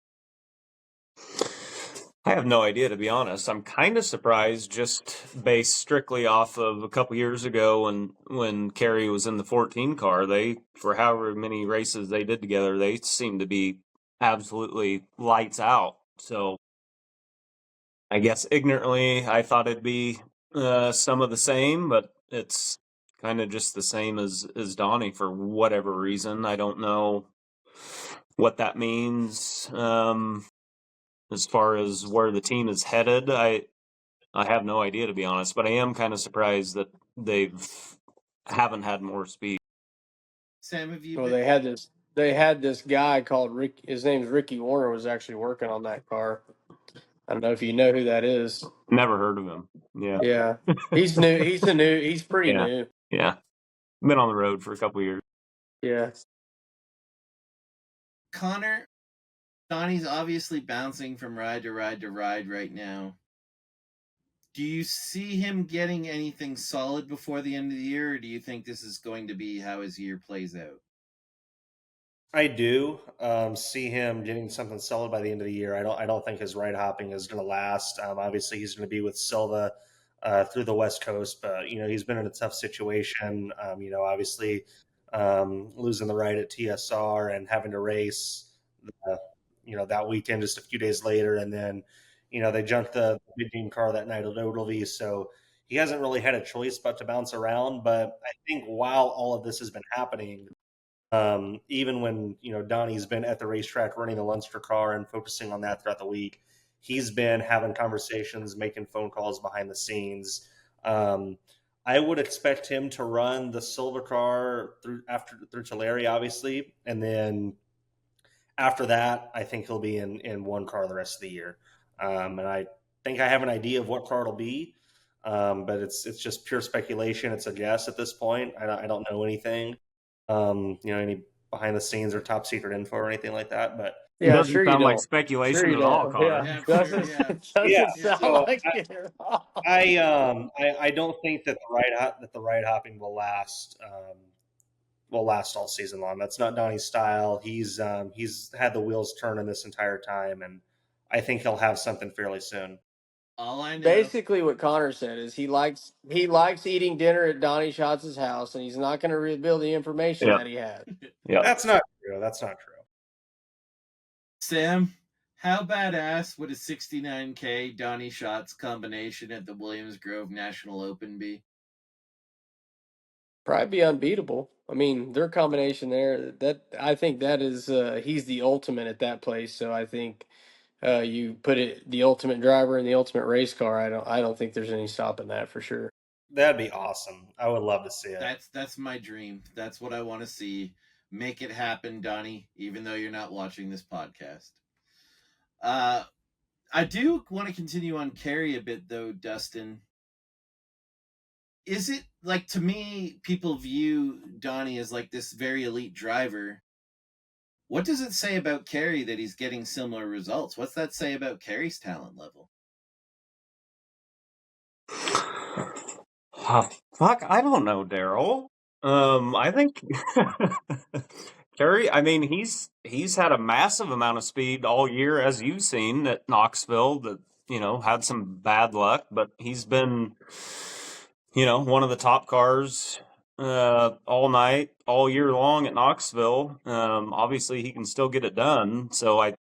I have no idea, to be honest. I'm kind of surprised, just based strictly off of a couple years ago when Carrie was in the 14 car. They, for however many races they did together, they seemed to be absolutely lights out. So I guess ignorantly, I thought it'd be some of the same, but it's kind of just the same as Donny for whatever reason. I don't know what that means. As far as where the team is headed, I have no idea, to be honest, but I am kind of surprised that haven't had more speed. Sam, have you? Well, they had this guy called Rick. His name's Ricky Warner. Was actually working on that car. I don't know if you know who that is. Never heard of him. Yeah, he's new. He's pretty new. Yeah, been on the road for a couple years. Yeah. Connor, Donny's obviously bouncing from ride to ride to ride right now. Do you see him getting anything solid before the end of the year, or do you think this is going to be how his year plays out? I do see him getting something solid by the end of the year. I don't think his ride hopping is going to last. Obviously, he's going to be with Silva through the West Coast, but he's been in a tough situation. Obviously losing the ride at TSR and having to race, that weekend just a few days later, and then they junked the big team car that night at Ogilvy, so he hasn't really had a choice but to bounce around. But I think while all of this has been happening, even when Donny's been at the racetrack running the Leinster car and focusing on that throughout the week, he's been having conversations, making phone calls behind the scenes. I would expect him to run the Silva car through Tulare, obviously, and then after that, I think he'll be in one car the rest of the year. And I think I have an idea of what car it'll be, but it's just pure speculation. It's a guess at this point. I don't know anything. Any behind the scenes or top secret info or anything like that. But it doesn't sound like speculation at all, Connor. Yeah, doesn't sound like it at all. I don't think that the ride hopping will last all season long. That's not Donny's style. He's had the wheels turning this entire time, and I think he'll have something fairly soon. All I know, basically what Connor said is he likes eating dinner at Donny Schatz's house, and he's not going to reveal the information that he had. Yeah, that's not true. That's not true. Sam, How badass would a 69K Donny Schatz combination at the Williams Grove National Open be? Probably be unbeatable. I mean, their combination there, that I think that is he's the ultimate at that place. So I think you put it the ultimate driver in the ultimate race car. I don't think there's any stopping that for sure. That'd be awesome. I would love to see it. That's my dream. That's what I want to see. Make it happen, Donnie, even though you're not watching this podcast. I do want to continue on Carrie a bit though, Dustin. Is it like, to me, people view Donnie as like this very elite driver? What does it say about Carrie that he's getting similar results? What's that say about Carrie's talent level? Fuck, I don't know, Daryl. I think Kerry. I mean, he's had a massive amount of speed all year, as you've seen at Knoxville. That had some bad luck, but he's been one of the top cars all night, all year long at Knoxville. Obviously, he can still get it done. So I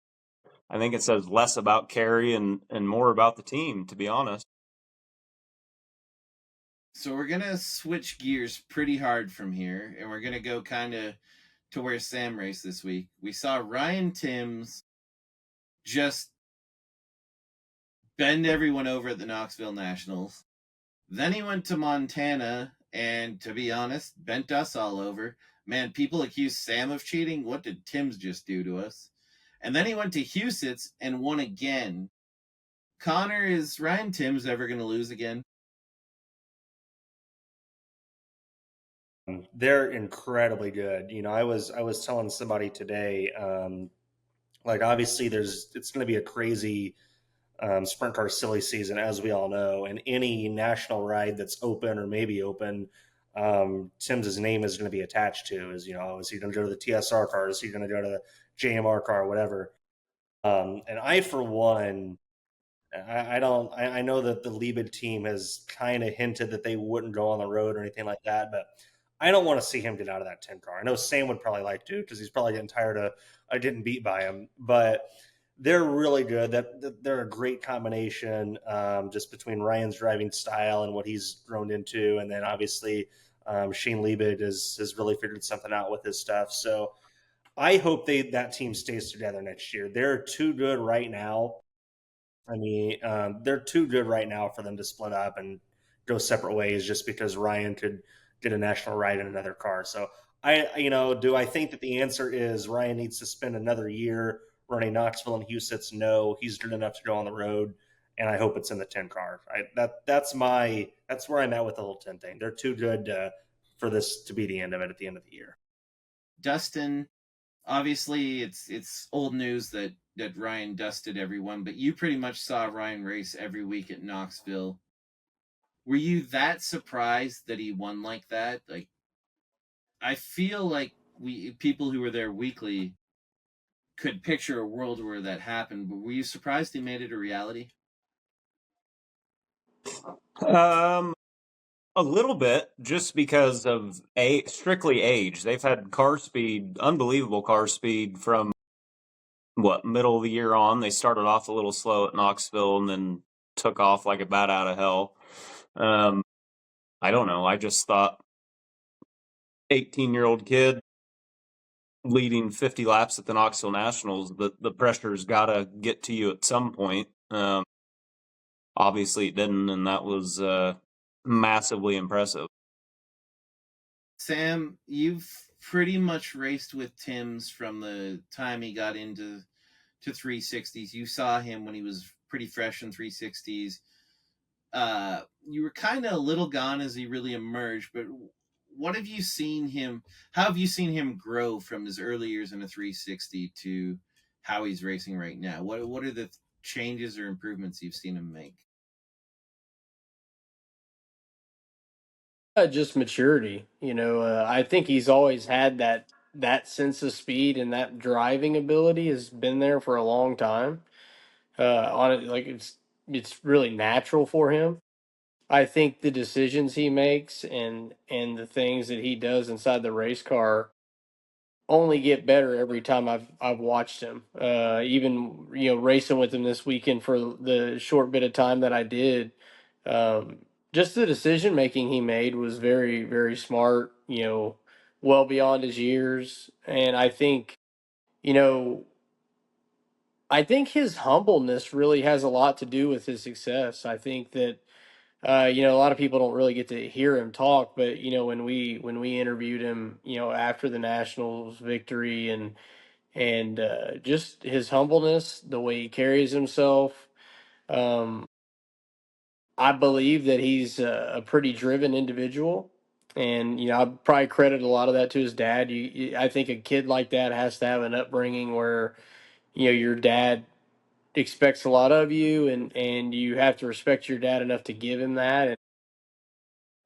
think it says less about Kerry and more about the team, to be honest. So we're going to switch gears pretty hard from here, and we're going to go kind of to where Sam raced this week. We saw Ryan Timms just bend everyone over at the Knoxville Nationals. Then he went to Montana, and to be honest, bent us all over. Man, people accuse Sam of cheating. What did Timms just do to us? And then he went to Huset's and won again. Connor, is Ryan Timms ever going to lose again? They're incredibly good. I was telling somebody today, like obviously it's going to be a crazy sprint car silly season, as we all know, and any national ride that's open or maybe open, Tim's name is going to be attached to. Is he going to go to the TSR car? Is he going to go to the JMR car? Whatever. And I, for one, I don't. I know that the Liebig team has kind of hinted that they wouldn't go on the road or anything like that, but I don't want to see him get out of that 10 car. I know Sam would probably like to, because he's probably getting tired of getting beat by him. But they're really good. They're a great combination, just between Ryan's driving style and what he's grown into, and then obviously Shane Liebig has really figured something out with his stuff. So I hope that team stays together next year. They're too good right now. I mean, they're too good right now for them to split up and go separate ways just because Ryan could get a national ride in another car. So do I think that the answer is Ryan needs to spend another year running Knoxville and Huset's? No, he's good enough to go on the road, and I hope it's in the 10 car. That's where I'm at with the whole 10 thing. They're too good for this to be the end of it at the end of the year. Dustin, obviously it's old news that Ryan dusted everyone, but you pretty much saw Ryan race every week at Knoxville. Were you that surprised that he won like that? Like, I feel like people who were there weekly could picture a world where that happened, but were you surprised he made it a reality? A little bit, just because of strictly age. They've had unbelievable car speed from middle of the year on. They started off a little slow at Knoxville and then took off like a bat out of hell. I don't know. I just thought 18-year-old kid leading 50 laps at the Knoxville Nationals, the pressure's got to get to you at some point. Obviously it didn't, and that was massively impressive. Sam, you've pretty much raced with Timms from the time he got into 360s. You saw him when he was pretty fresh in 360s. You were kind of a little gone as he really emerged, but what have you seen him? How have you seen him grow from his early years in a 360 to how he's racing right now? What are the changes or improvements you've seen him make? Just maturity. I think he's always had that sense of speed, and that driving ability has been there for a long time. On it, like it's really natural for him. I think the decisions he makes and the things that he does inside the race car only get better every time I've watched him. Even racing with him this weekend for the short bit of time that I did, just the decision making he made was very, very smart. Well beyond his years, and you know I think his humbleness really has a lot to do with his success. I think that a lot of people don't really get to hear him talk, but when we interviewed him, after the Nationals victory and just his humbleness, the way he carries himself, um, I believe that he's a pretty driven individual. And I probably credit a lot of that to his dad. I think a kid like that has to have an upbringing where your dad expects a lot of you, and you have to respect your dad enough to give him that. And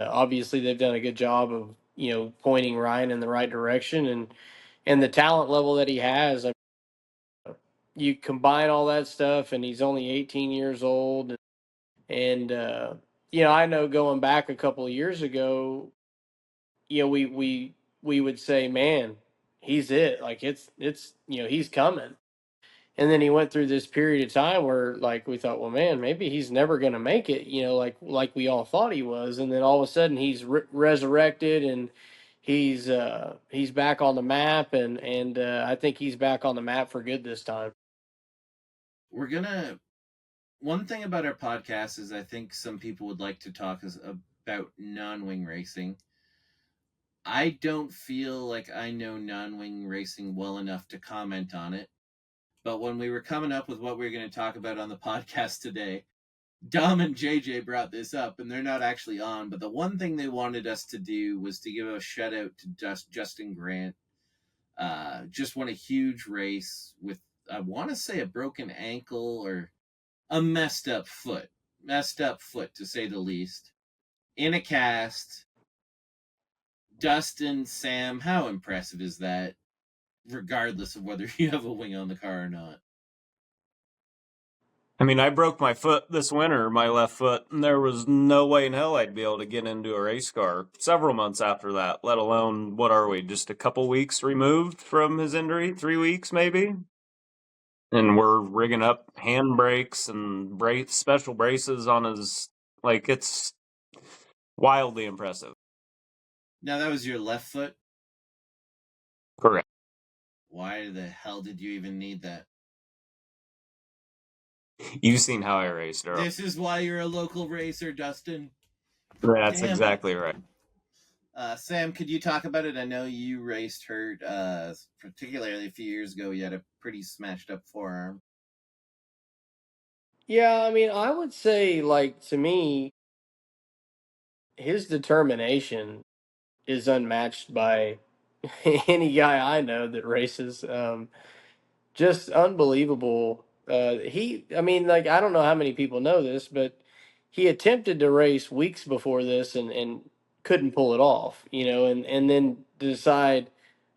obviously, they've done a good job of pointing Ryan in the right direction, and the talent level that he has. You combine all that stuff, and he's only 18 years old, and I know going back a couple of years ago, we would say, man, he's it. Like it's he's coming. And then he went through this period of time where, like, we thought, well, man, maybe he's never going to make it, like we all thought he was. And then all of a sudden, he's resurrected, and he's back on the map, and I think he's back on the map for good this time. One thing about our podcast is I think some people would like to talk about non-wing racing. I don't feel like I know non-wing racing well enough to comment on it. But when we were coming up with what we were going to talk about on the podcast today, Dom and JJ brought this up, and they're not actually on, but the one thing they wanted us to do was to give a shout out to Justin Grant. Just won a huge race with, I want to say, a broken ankle or a messed up foot to say the least, in a cast. Dustin, Sam, how impressive is that, regardless of whether you have a wing on the car or not? I mean, I broke my foot this winter, my left foot, and there was no way in hell I'd be able to get into a race car several months after that, let alone, what are we, just a couple weeks removed from his injury? 3 weeks, maybe? And we're rigging up handbrakes and special braces on his, like, it's wildly impressive. Now, that was your left foot? Correct. Why the hell did you even need that? You've seen how I race, Daryl. This is why you're a local racer, Dustin. That's exactly right. Sam, could you talk about it? I know you raced hurt, particularly a few years ago. You had a pretty smashed up forearm. Yeah, I mean, I would say, like, to me, his determination is unmatched by any guy I know that races. Just unbelievable. I mean, like, I don't know how many people know this, but he attempted to race weeks before this and couldn't pull it off, and then decide,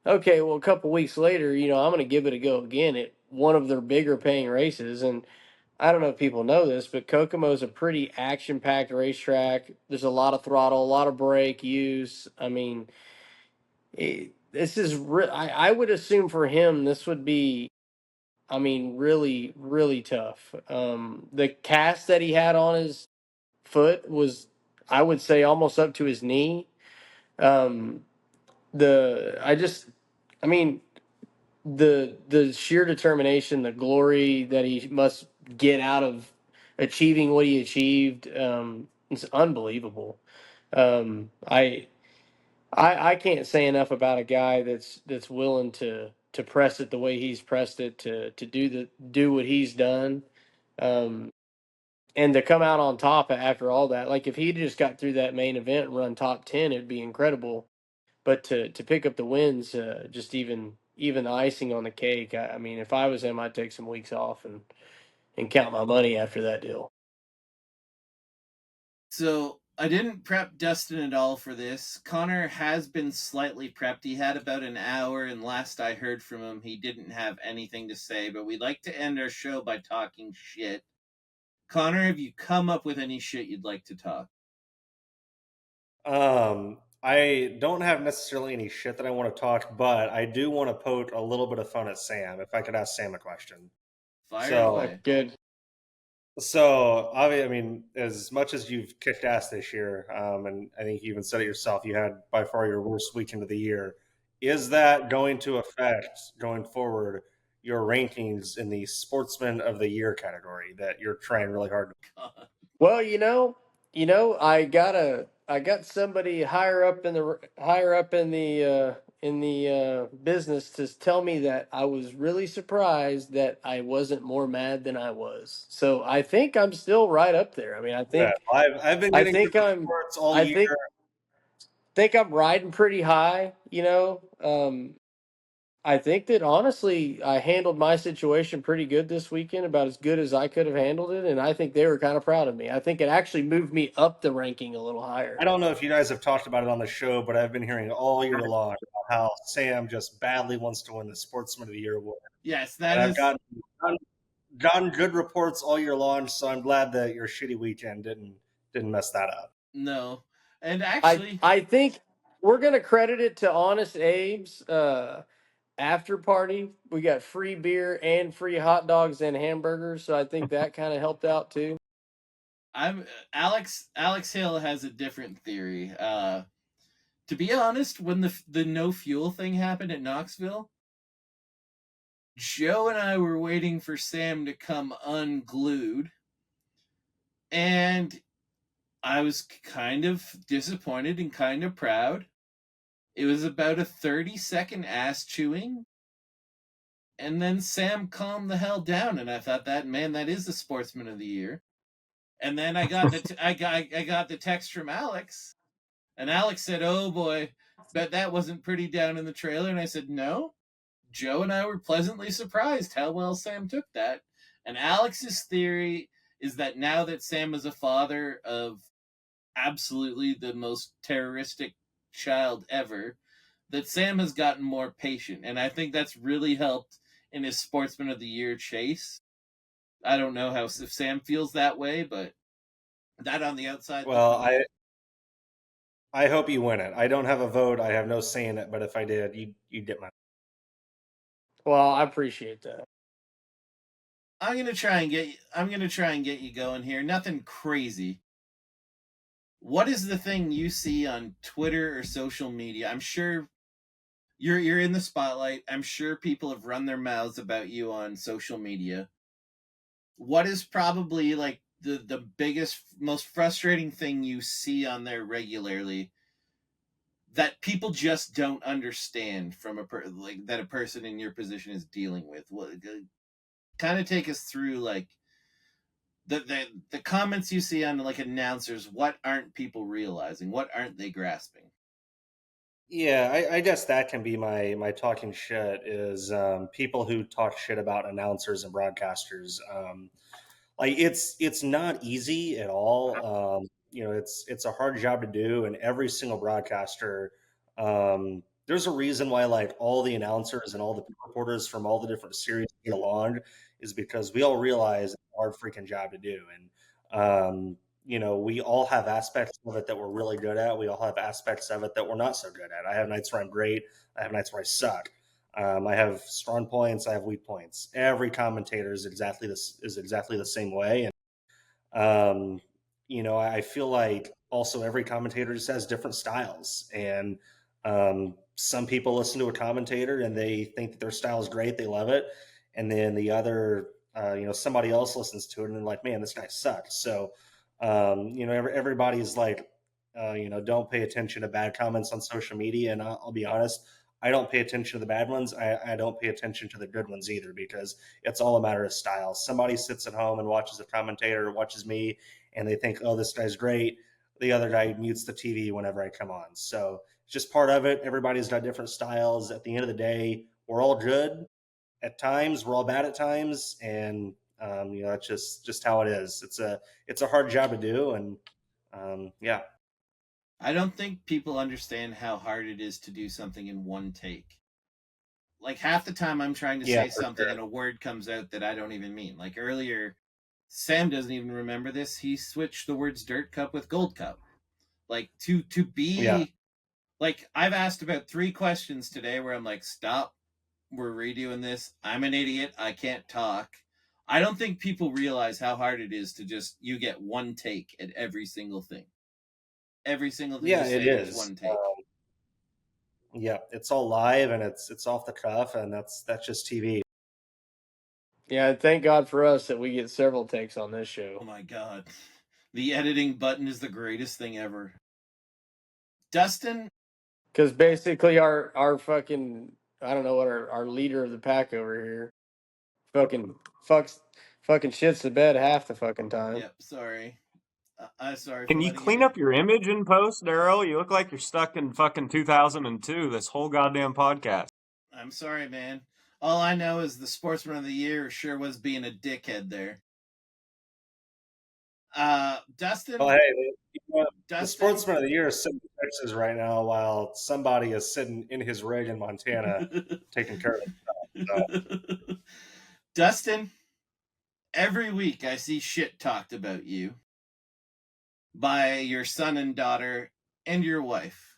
okay, well, a couple weeks later, I'm going to give it a go again at one of their bigger paying races. And I don't know if people know this, but Kokomo is a pretty action packed racetrack. There's a lot of throttle, a lot of brake use. I mean, this is, I would assume for him, this would be, I mean, really, really tough. The cast that he had on his foot was, I would say, almost up to his knee. Um, I mean, the sheer determination, the glory that he must get out of achieving what he achieved, it's unbelievable. Um, I, I can't say enough about a guy that's willing to press it the way he's pressed it, to do what he's done, um, and to come out on top after all that. Like, if he just got through that main event and run top 10, it'd be incredible. But to pick up the wins, just even the icing on the cake. I mean, if I was him, I'd take some weeks off and count my money after that deal. So I didn't prep Dustin at all for this. Connor has been slightly prepped. He had about an hour, and last I heard from him, he didn't have anything to say. But we'd like to end our show by talking shit. Connor, have you come up with any shit you'd like to talk? I don't have necessarily any shit that I want to talk, but I do want to poke a little bit of fun at Sam. If I could ask Sam a question. Fire So- away. Good. So, I mean, as much as you've kicked ass this year, and I think you even said it yourself, you had by far your worst weekend of the year. Is that going to affect, going forward, your rankings in the Sportsman of the Year category that you're trying really hard to? Well, I got somebody higher up in the business to tell me that I was really surprised that I wasn't more mad than I was. So I think I'm still right up there. I mean, I think Yeah, I've been I getting think good I'm reports all I year. think I'm riding pretty high. I think that honestly, I handled my situation pretty good this weekend, about as good as I could have handled it, and I think they were kind of proud of me. I think it actually moved me up the ranking a little higher. I don't know if you guys have talked about it on the show, but I've been hearing all year long about how Sam just badly wants to win the Sportsman of the Year award. Yes, And that I've is. gotten good reports all year long, so I'm glad that your shitty weekend didn't mess that up. No. And actually, I think we're gonna credit it to Honest Abe's after party. We got free beer and free hot dogs and hamburgers, so I think that kind of helped out too. Alex Hill has a different theory. To be honest, when the no fuel thing happened at Knoxville, Joe and I were waiting for Sam to come unglued, and I was kind of disappointed and kind of proud. It was about a 30-second ass chewing, and then Sam calmed the hell down, and I thought that is the Sportsman of the Year. And then I got I got the text from Alex, and Alex said, "Oh boy, bet that wasn't pretty down in the trailer." And I said, "No." Joe and I were pleasantly surprised how well Sam took that. And Alex's theory is that now that Sam is a father of absolutely the most terroristic child ever, that Sam has gotten more patient. And I think that's really helped in his Sportsman of the Year chase. I don't know if Sam feels that way, but that on the outside. Well, I hope you win it. I don't have a vote. I have no say in it, but if I did, you'd get my. Well, I appreciate that. I'm gonna try and get you going here. Nothing crazy. What is the thing you see on Twitter or social media? I'm sure you're in the spotlight. I'm sure people have run their mouths about you on social media. What is probably like the biggest, most frustrating thing you see on there regularly that people just don't understand from that a person in your position is dealing with? What kind of take us through like the comments you see on like announcers? What aren't people realizing? What aren't they grasping? Yeah, I guess that can be my talking shit is people who talk shit about announcers and broadcasters. Like it's not easy at all. It's a hard job to do, and every single broadcaster. There's a reason why like all the announcers and all the reporters from all the different series get along is because we all realize it's a hard freaking job to do, and we all have aspects of it that we're really good at. We all have aspects of it that we're not so good at. I have nights where I'm great. I have nights where I suck. I have strong points. I have weak points. Every commentator is exactly the same way, and I feel like also every commentator just has different styles, and some people listen to a commentator and they think that their style is great, they love it, and then the other, somebody else listens to it and they're like, man, this guy sucks. So, everybody's like, don't pay attention to bad comments on social media, and I'll be honest. I don't pay attention to the bad ones. I don't pay attention to the good ones either because it's all a matter of style. Somebody sits at home and watches a commentator, watches me, and they think, oh, this guy's great. The other guy mutes the TV whenever I come on. So it's just part of it. Everybody's got different styles. At the end of the day, we're all good at times. We're all bad at times. And, that's just how it is. It's a hard job to do. And yeah. I don't think people understand how hard it is to do something in one take. Like half the time I'm trying to say something and a word comes out that I don't even mean. Like earlier, Sam doesn't even remember this. He switched the words dirt cup with gold cup. Like to be Like, I've asked about 3 questions today where I'm like, stop, we're redoing this. I'm an idiot. I can't talk. I don't think people realize how hard it is to just, you get one take at every single thing. Every single thing Yeah, you it say, there's is. one take. Yeah, it's all live and it's off the cuff, and that's just TV. Yeah, thank God for us that we get several takes on this Oh show. my God. The editing button is the greatest thing ever. Dustin, Because basically our fucking, I don't know what, our leader of the pack over here fucking shits the bed half the fucking time. yep, sorry. I'm sorry for Can you letting clean you. up your image in post, Daryl? You look like you're stuck in fucking 2002, this whole goddamn podcast. I'm sorry, man. All I know is the Sportsman of the Year sure was being a dickhead there. Dustin. Well, hey, the Dustin. Sportsman of the Year is sitting in Texas right now while somebody is sitting in his rig in Montana taking care of it. So. Dustin, every week I see shit talked about you by your son and daughter and your wife.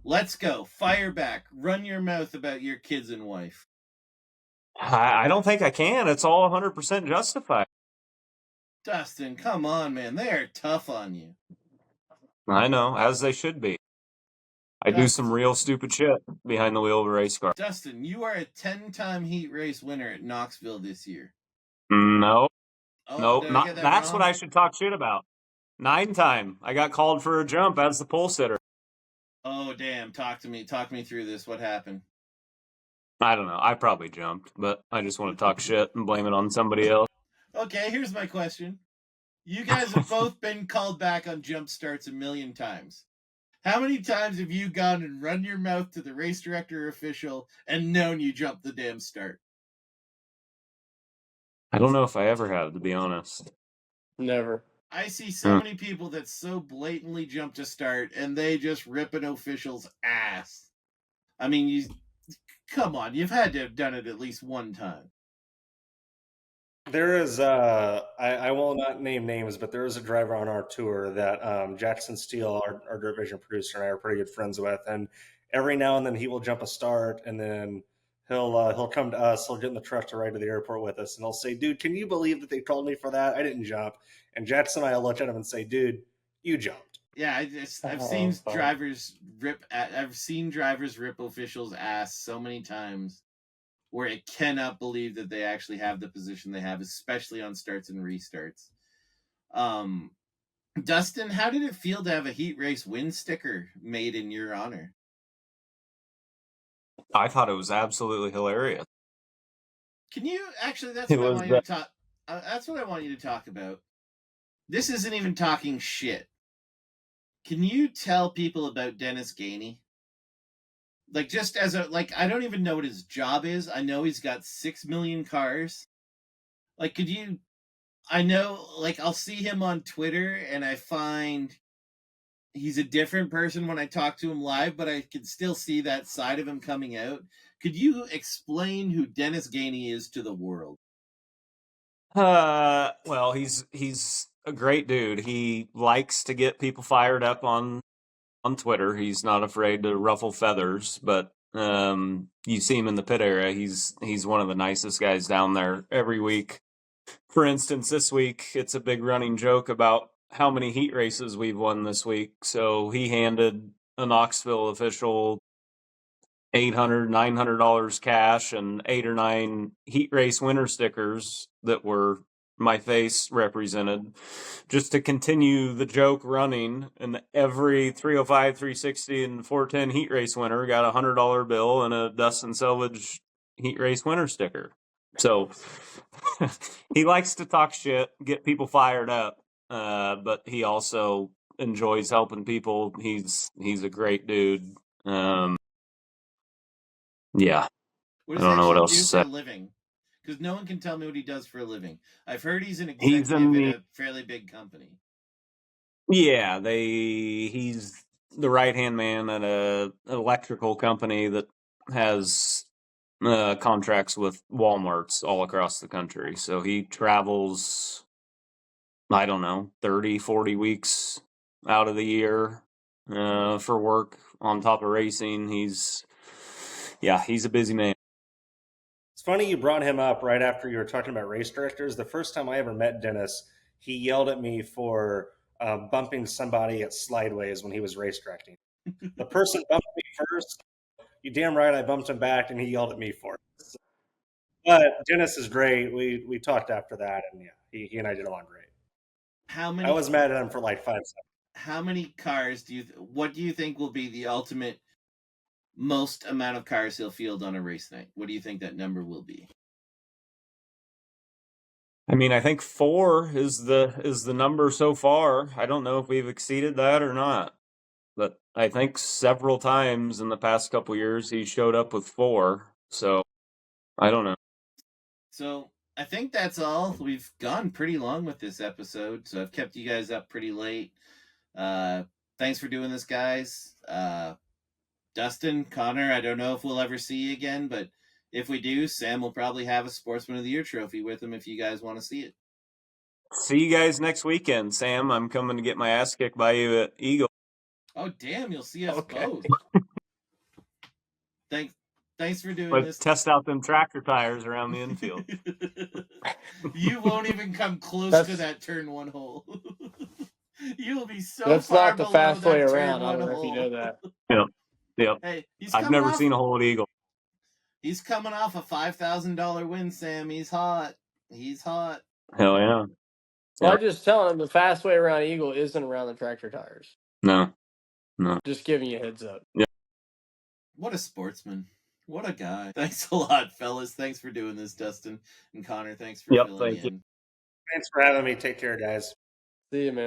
Let's go. Fire back. Run your mouth about your kids and wife. I don't think I can. It's all 100% justified. Dustin, come on, man. They are tough on you. I know, as they should be. I do some real stupid shit behind the wheel of a race car. Dustin, you are a 10-time heat race winner at Knoxville this year. No. Oh, No, did I get that that's wrong? what I should talk shit about. 9-time. I got called for a jump as the pole sitter. Oh, damn. Talk to me. Talk me through this. What happened? I don't know. I probably jumped, but I just want to talk shit and blame it on somebody else. Okay, here's my question. You guys have both been called back on jump starts a million times. How many times have you gone and run your mouth to the race director or official and known you jumped the damn start? I don't know if I ever have, to be honest. Never. I see so many people that so blatantly jump to start and they just rip an official's ass. I mean, come on, you've had to have done it at least one time. There is, I will not name names, but there is a driver on our tour that Jackson Steele, our division producer, and I are pretty good friends with. And every now and then he will jump a start, and then he'll come to us. He'll get in the truck to ride to the airport with us, and he'll say, "Dude, can you believe that they told me for that? I didn't jump." And Jackson and I will look at him and say, "Dude, you jumped." Yeah, I've seen drivers rip. I've seen drivers rip officials' ass so many times, where it cannot believe that they actually have the position they have, especially on starts and restarts. Dustin, how did it feel to have a heat race win sticker made in your honor? I thought it was absolutely hilarious. Can you actually? That's what I want you to talk. That's what I want you to talk about. This isn't even talking shit. Can you tell people about Dennis Gainey? Like, just as I don't even know what his job is. I know he's got 6 million cars. Like, could you? I know, like, I'll see him on Twitter and I find he's a different person when I talk to him live, but I can still see that side of him coming out. Could you explain who Dennis Gainey is to the world? Well, he's a great dude. He likes to get people fired up on Twitter. He's not afraid to ruffle feathers, but you see him in the pit area. He's one of the nicest guys down there every week. For instance, this week it's a big running joke about how many heat races we've won this week. So he handed a Knoxville official $800, $900 cash and 8 or 9 heat race winner stickers that were my face represented, just to continue the joke running. And every 305, 360, and 410 heat race winner got a $100 bill and a Dustin Selvage heat race winner sticker. So he likes to talk shit, get people fired up, but he also enjoys helping people. He's a great dude. Yeah. What I does don't he know what actually else do to for say. a living? Because no one can tell me what he does for a living. I've heard he's an executive in a fairly big company. Yeah, he's the right-hand man at an electrical company that has contracts with Walmarts all across the country. So he travels, I don't know, 30, 40 weeks out of the year. for work on top of racing. He's a busy man. It's funny you brought him up right after you were talking about race directors. The first time I ever met Dennis, he yelled at me for bumping somebody at Slideways when he was race directing. The person bumped me first. You damn right I bumped him back, and he yelled at me for it. But Dennis is great. We talked after that, and yeah, he and I get along great. I was mad at him for like 5 seconds. How many cars what do you think will be the ultimate most amount of cars he'll field on a race night? What do you think that number will be? I mean, I think 4 is the number so far. I don't know if we've exceeded that or not, but I think several times in the past couple years he showed up with 4. So I don't know. So I think that's all. We've gone pretty long with this episode, so I've kept you guys up pretty late. Thanks for doing this, guys. Dustin, Connor, I don't know if we'll ever see you again, but if we do, Sam will probably have a Sportsman of the Year trophy with him if you guys want to see it. See you guys next weekend, Sam. I'm coming to get my ass kicked by you at Eagle. Oh, damn, you'll see us both. Thanks for doing this. Test out them tractor tires around the infield. You won't even come close to that turn 1 hole. You'll be so That's far not the below fast that way turn around. I 1 don't know if hole. you know that. Yep. Hey, I've never seen a hole at Eagle. He's coming off a $5,000 win, Sam. He's hot. Hell yeah. Well, I'm just telling him the fast way around Eagle isn't around the tractor tires. No. Just giving you a heads up. Yeah. What a sportsman. What a guy. Thanks a lot, fellas. Thanks for doing this, Dustin. And Connor, thanks for filling in. Thanks for having me. Take care, guys. See you, man.